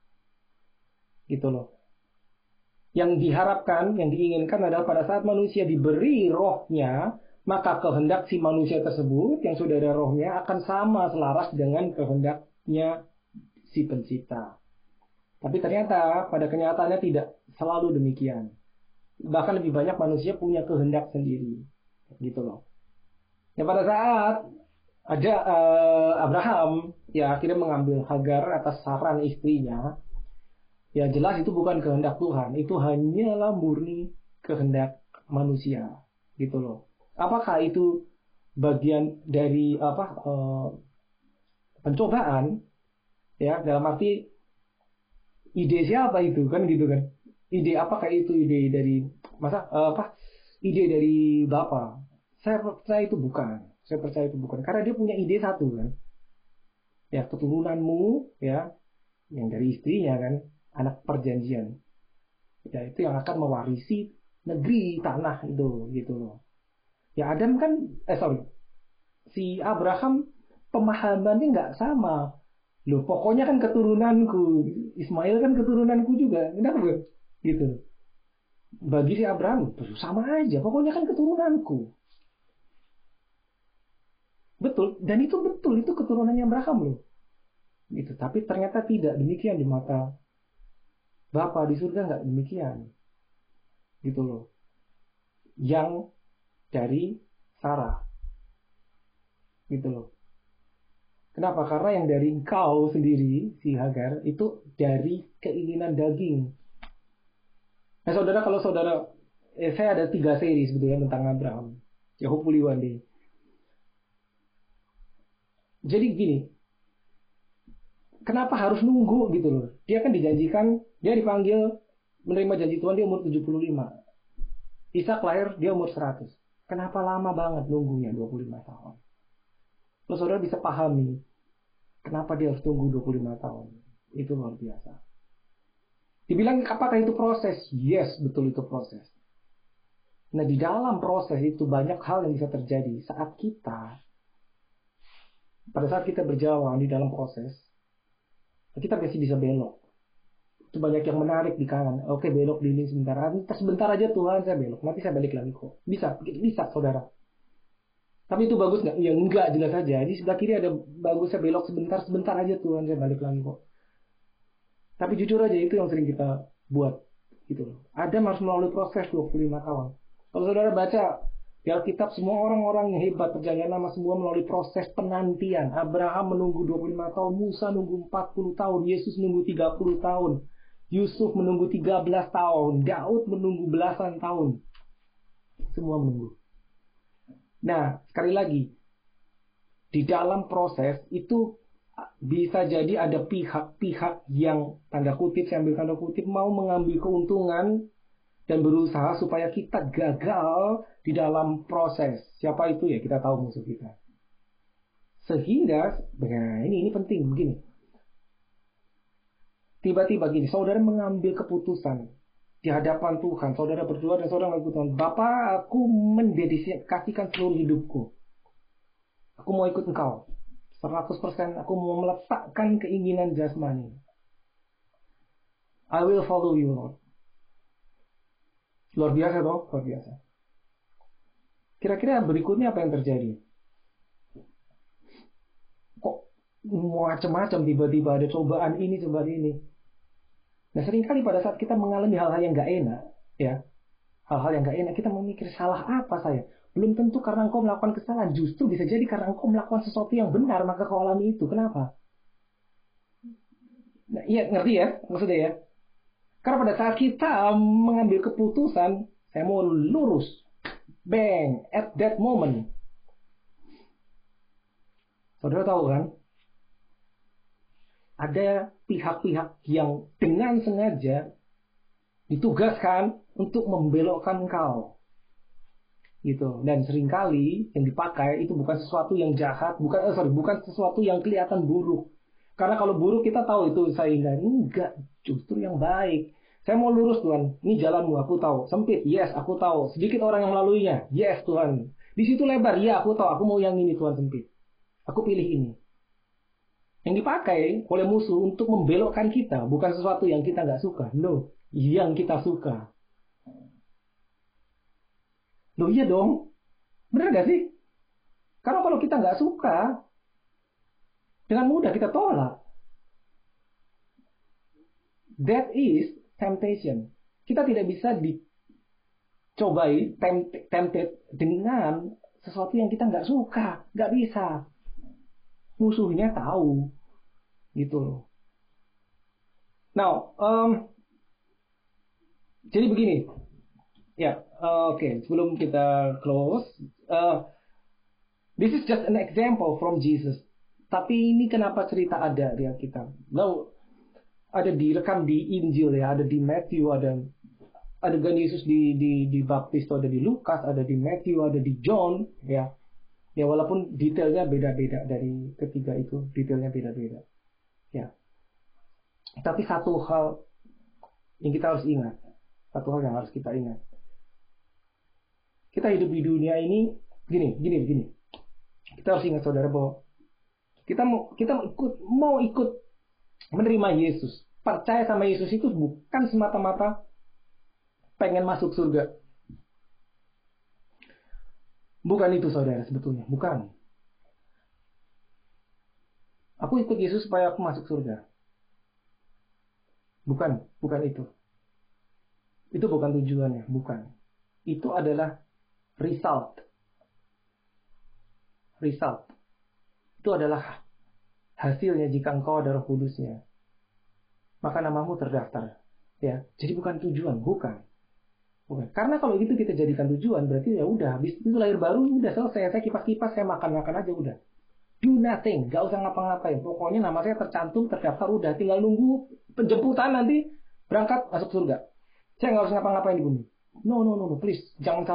Gitu loh. Yang diharapkan, yang diinginkan adalah pada saat manusia diberi rohnya, maka kehendak si manusia tersebut yang sudah ada rohnya akan sama selaras dengan kehendaknya si pencipta. Tapi ternyata pada kenyataannya tidak selalu demikian. Bahkan lebih banyak manusia punya kehendak sendiri. Gitu loh. Ya pada saat ada Abraham ya akhirnya mengambil Hagar atas saran istrinya, ya jelas itu bukan kehendak Tuhan, itu hanyalah murni kehendak manusia, gitu loh. Apakah itu bagian dari pencobaan? Ya, dalam arti ide siapa itu kan gitu kan? Ide apakah itu ide dari ide dari Bapa? Saya percaya itu bukan. Saya percaya itu bukan karena dia punya ide satu kan. Ya, keturunanmu ya yang dari istrinya kan, anak perjanjian. Ya, itu yang akan mewarisi negeri tanah itu gitu loh. Ya Adam kan si Abraham pemahamannya nggak sama. Loh, pokoknya kan keturunanku. Ismail kan keturunanku juga. Kenapa? Gitu. Bagi si Abraham sama aja, pokoknya kan keturunanku. Betul, dan itu betul, itu keturunannya Abraham loh. Gitu. Tapi ternyata tidak demikian di mata Bapa di surga, nggak demikian. Gitu loh. Yang dari Sarah. Gitu loh. Kenapa? Karena yang dari engkau sendiri, si Hagar, itu dari keinginan daging. Nah saudara, kalau saudara, saya ada 3 seri sebetulnya tentang Abraham. Ya hopefully one day. Jadi gini, kenapa harus nunggu gitu loh? Dia kan dijanjikan, dia dipanggil menerima janji Tuhan, dia umur 75. Ishak lahir, dia umur 100. Kenapa lama banget nunggunya 25 tahun? Terus saudara bisa pahami kenapa dia harus tunggu 25 tahun. Itu luar biasa. Dibilang apakah itu proses? Yes, betul itu proses. Nah di dalam proses itu banyak hal yang bisa terjadi saat kita, pada saat kita berjalan di dalam proses, kita pasti bisa belok. Itu banyak yang menarik di kanan. Oke, belok di link sebentar aja Tuhan, saya belok. Nanti saya balik lagi kok. Bisa saudara. Tapi itu bagus nggak? Ya enggak, jelas saja. Di sebelah kiri ada bagus, saya belok sebentar aja Tuhan, saya balik lagi kok. Tapi jujur aja itu yang sering kita buat. Gitu loh. Adam harus melalui proses 25 tahun. Kalau saudara baca di Alkitab, semua orang-orang yang hebat perjanjian lama semua melalui proses penantian. Abraham menunggu 25 tahun, Musa nunggu 40 tahun, Yesus nunggu 30 tahun, Yusuf menunggu 13 tahun, Daud menunggu belasan tahun. Semua menunggu. Nah, sekali lagi, di dalam proses itu bisa jadi ada pihak-pihak yang tanda kutip, saya ambil tanda kutip, mau mengambil keuntungan dan berusaha supaya kita gagal di dalam proses. Siapa itu ya? Kita tahu musuh kita. Sehingga, nah ini penting begini. Tiba-tiba gini, saudara mengambil keputusan di hadapan Tuhan. Saudara berdoa dan saudara mengambil Tuhan. Bapa, aku mendedikasikan seluruh hidupku. Aku mau ikut Engkau. 100% aku mau meletakkan keinginan jasmani. I will follow you, Lord. Luar biasa toh, luar biasa. Kira-kira berikutnya apa yang terjadi? Kok macam-macam tiba-tiba ada cobaan ini, cobaan ini. Nah seringkali pada saat kita mengalami hal-hal yang gak enak, ya, hal-hal yang gak enak, kita memikir salah apa saya? Belum tentu karena engkau melakukan kesalahan, justru bisa jadi karena engkau melakukan sesuatu yang benar, maka kau alami itu. Kenapa? Nah, iya, ngerti ya maksudnya ya? Karena pada saat kita mengambil keputusan, saya mau lurus, bang, at that moment. Saudara tahu kan? Ada pihak-pihak yang dengan sengaja ditugaskan untuk membelokkan engkau. gitu. Dan seringkali yang dipakai itu bukan sesuatu yang jahat, bukan sesuatu yang kelihatan buruk. Karena kalau buruk kita tahu itu saya hindari. Enggak, justru yang baik. Saya mau lurus Tuhan, ini jalanmu aku tahu. Sempit, yes aku tahu. Sedikit orang yang melaluinya, yes Tuhan. Di situ lebar, ya aku tahu. Aku mau yang ini Tuhan, sempit. Aku pilih ini. Yang dipakai oleh musuh untuk membelokkan kita, bukan sesuatu yang kita nggak suka. No, yang kita suka. Loh iya dong, bener gak sih? Karena kalau kita nggak suka, dengan mudah kita tolak. That is temptation. Kita tidak bisa dicobai, tempted dengan sesuatu yang kita nggak suka. Nggak bisa. Musuhnya tahu. Gitu loh. Now, jadi begini. Ya, oke. Sebelum kita close. This is just an example from Jesus. Tapi ini kenapa cerita ada di Alkitab? Lalu ada direkam di Injil ya, ada di Matthew, ada adegan Yesus di baptis, ada di Lukas, ada di Matthew, ada di John ya. Ya walaupun detailnya beda-beda dari ketiga itu, detailnya beda-beda. Ya. Tapi satu hal yang kita harus ingat, satu hal yang harus kita ingat. Kita hidup di dunia ini gini. Kita harus ingat saudara bahwa kita mau ikut menerima Yesus. Percaya sama Yesus itu bukan semata-mata pengen masuk surga. Bukan itu saudara sebetulnya. Bukan. Aku ikut Yesus supaya aku masuk surga. Bukan itu. Itu bukan tujuannya. Bukan. Itu adalah result. Itu adalah hasilnya jika engkau ada Roh Kudusnya. Maka namamu terdaftar. Ya, jadi bukan tujuan, bukan. Karena kalau itu kita jadikan tujuan, berarti ya udah, habis itu lahir baru, udah selesai. Saya kipas-kipas, saya makan-makan aja udah. Do nothing, gak usah ngapa-ngapain. Pokoknya nama saya tercantum, terdaftar, udah. Tinggal nunggu penjemputan nanti berangkat masuk surga. Saya nggak harus ngapa-ngapain di bumi. No, please, jangan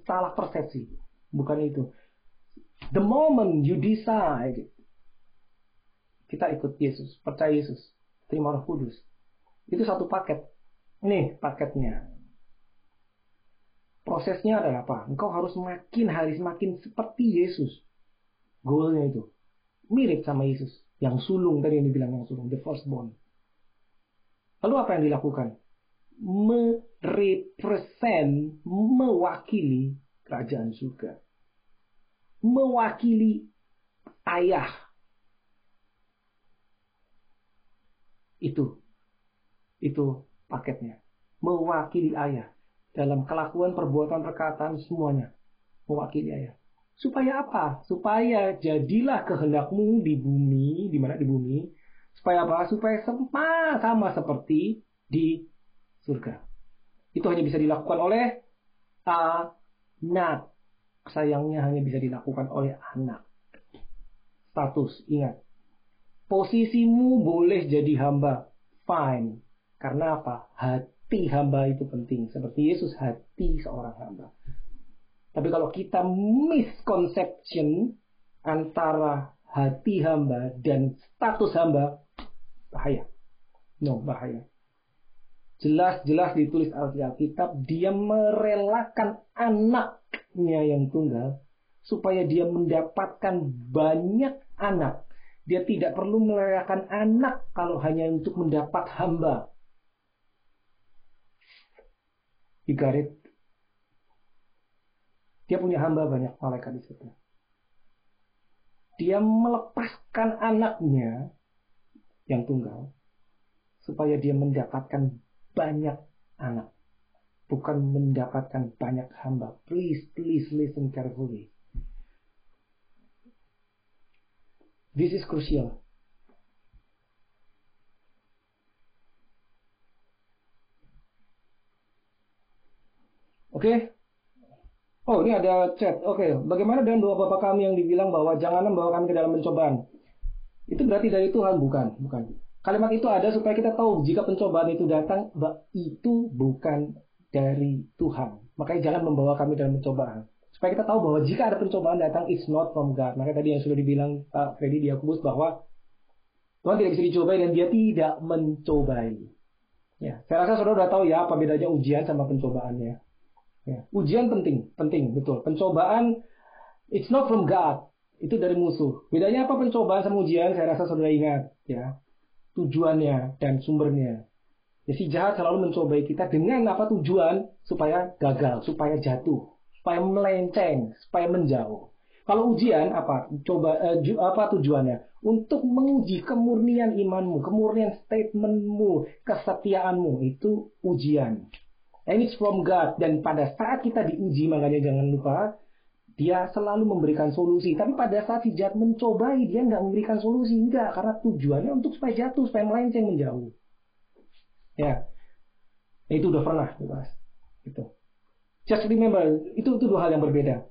salah persepsi. Bukan itu. The moment you decide kita ikut Yesus, percaya Yesus, terima Roh Kudus, itu satu paket. Nih paketnya. Prosesnya adalah apa? Engkau harus makin hari semakin seperti Yesus. Goalnya itu mirip sama Yesus. Yang sulung tadi yang dibilang yang sulung, the firstborn. Lalu apa yang dilakukan? Mewakili kerajaan surga. Mewakili ayah. Itu paketnya. Mewakili ayah. Dalam kelakuan, perbuatan, perkataan, semuanya. Mewakili ayah. Supaya apa? Supaya jadilah kehendakmu di bumi. Di mana di bumi? Supaya apa? Supaya sama seperti di surga. Itu hanya bisa dilakukan oleh anak. Sayangnya hanya bisa dilakukan oleh anak. Status, ingat. Posisimu boleh jadi hamba. Fine. Karena apa? Hati hamba itu penting. Seperti Yesus, hati seorang hamba. Tapi kalau kita misconception antara hati hamba dan status hamba, bahaya. No, bahaya. Jelas-jelas ditulis Alkitab, dia merelakan anaknya yang tunggal supaya dia mendapatkan banyak anak. Dia tidak perlu merelakan anak kalau hanya untuk mendapat hamba. You got it? Dia punya hamba banyak malaikat di situ. Dia melepaskan anaknya yang tunggal supaya dia mendapatkan banyak anak, bukan mendapatkan banyak hamba. Please listen carefully. This is crucial. Oke. Oh, ini ada chat. Oke. Bagaimana dengan doa Bapa kami yang dibilang bahwa jangan membawa kami ke dalam pencobaan? Itu berarti dari Tuhan? Bukan. Kalimat itu ada supaya kita tahu jika pencobaan itu datang, itu bukan dari Tuhan. Makanya jangan membawa kami dalam pencobaan. Supaya kita tahu bahwa jika ada pencobaan datang, it's not from God. Maka tadi yang sudah dibilang Pak Freddy di Yakobus bahwa Tuhan tidak bisa dicobai dan dia tidak mencobai. Ya, saya rasa saudara sudah tahu ya apa bedanya ujian sama pencobaannya. Ya, ujian penting, betul. Pencobaan, it's not from God. Itu dari musuh. Bedanya apa pencobaan sama ujian? Saya rasa saudara ingat, ya. Tujuannya dan sumbernya. Ya, si jahat selalu mencobai kita dengan apa tujuan? Supaya gagal, supaya jatuh, supaya melenceng, supaya menjauh. Kalau ujian apa? Apa tujuannya? Untuk menguji kemurnian imanmu, kemurnian statementmu, kesetiaanmu. Itu ujian. And it's from God. Dan pada saat kita diuji, makanya jangan lupa, dia selalu memberikan solusi. Tapi pada saat si jahat mencobai, dia nggak memberikan solusi. Enggak, karena tujuannya untuk supaya jatuh, supaya melenceng, menjauh. Ya, itu udah pernah dibahas. Gitu. Just remember, itu dua hal yang berbeda.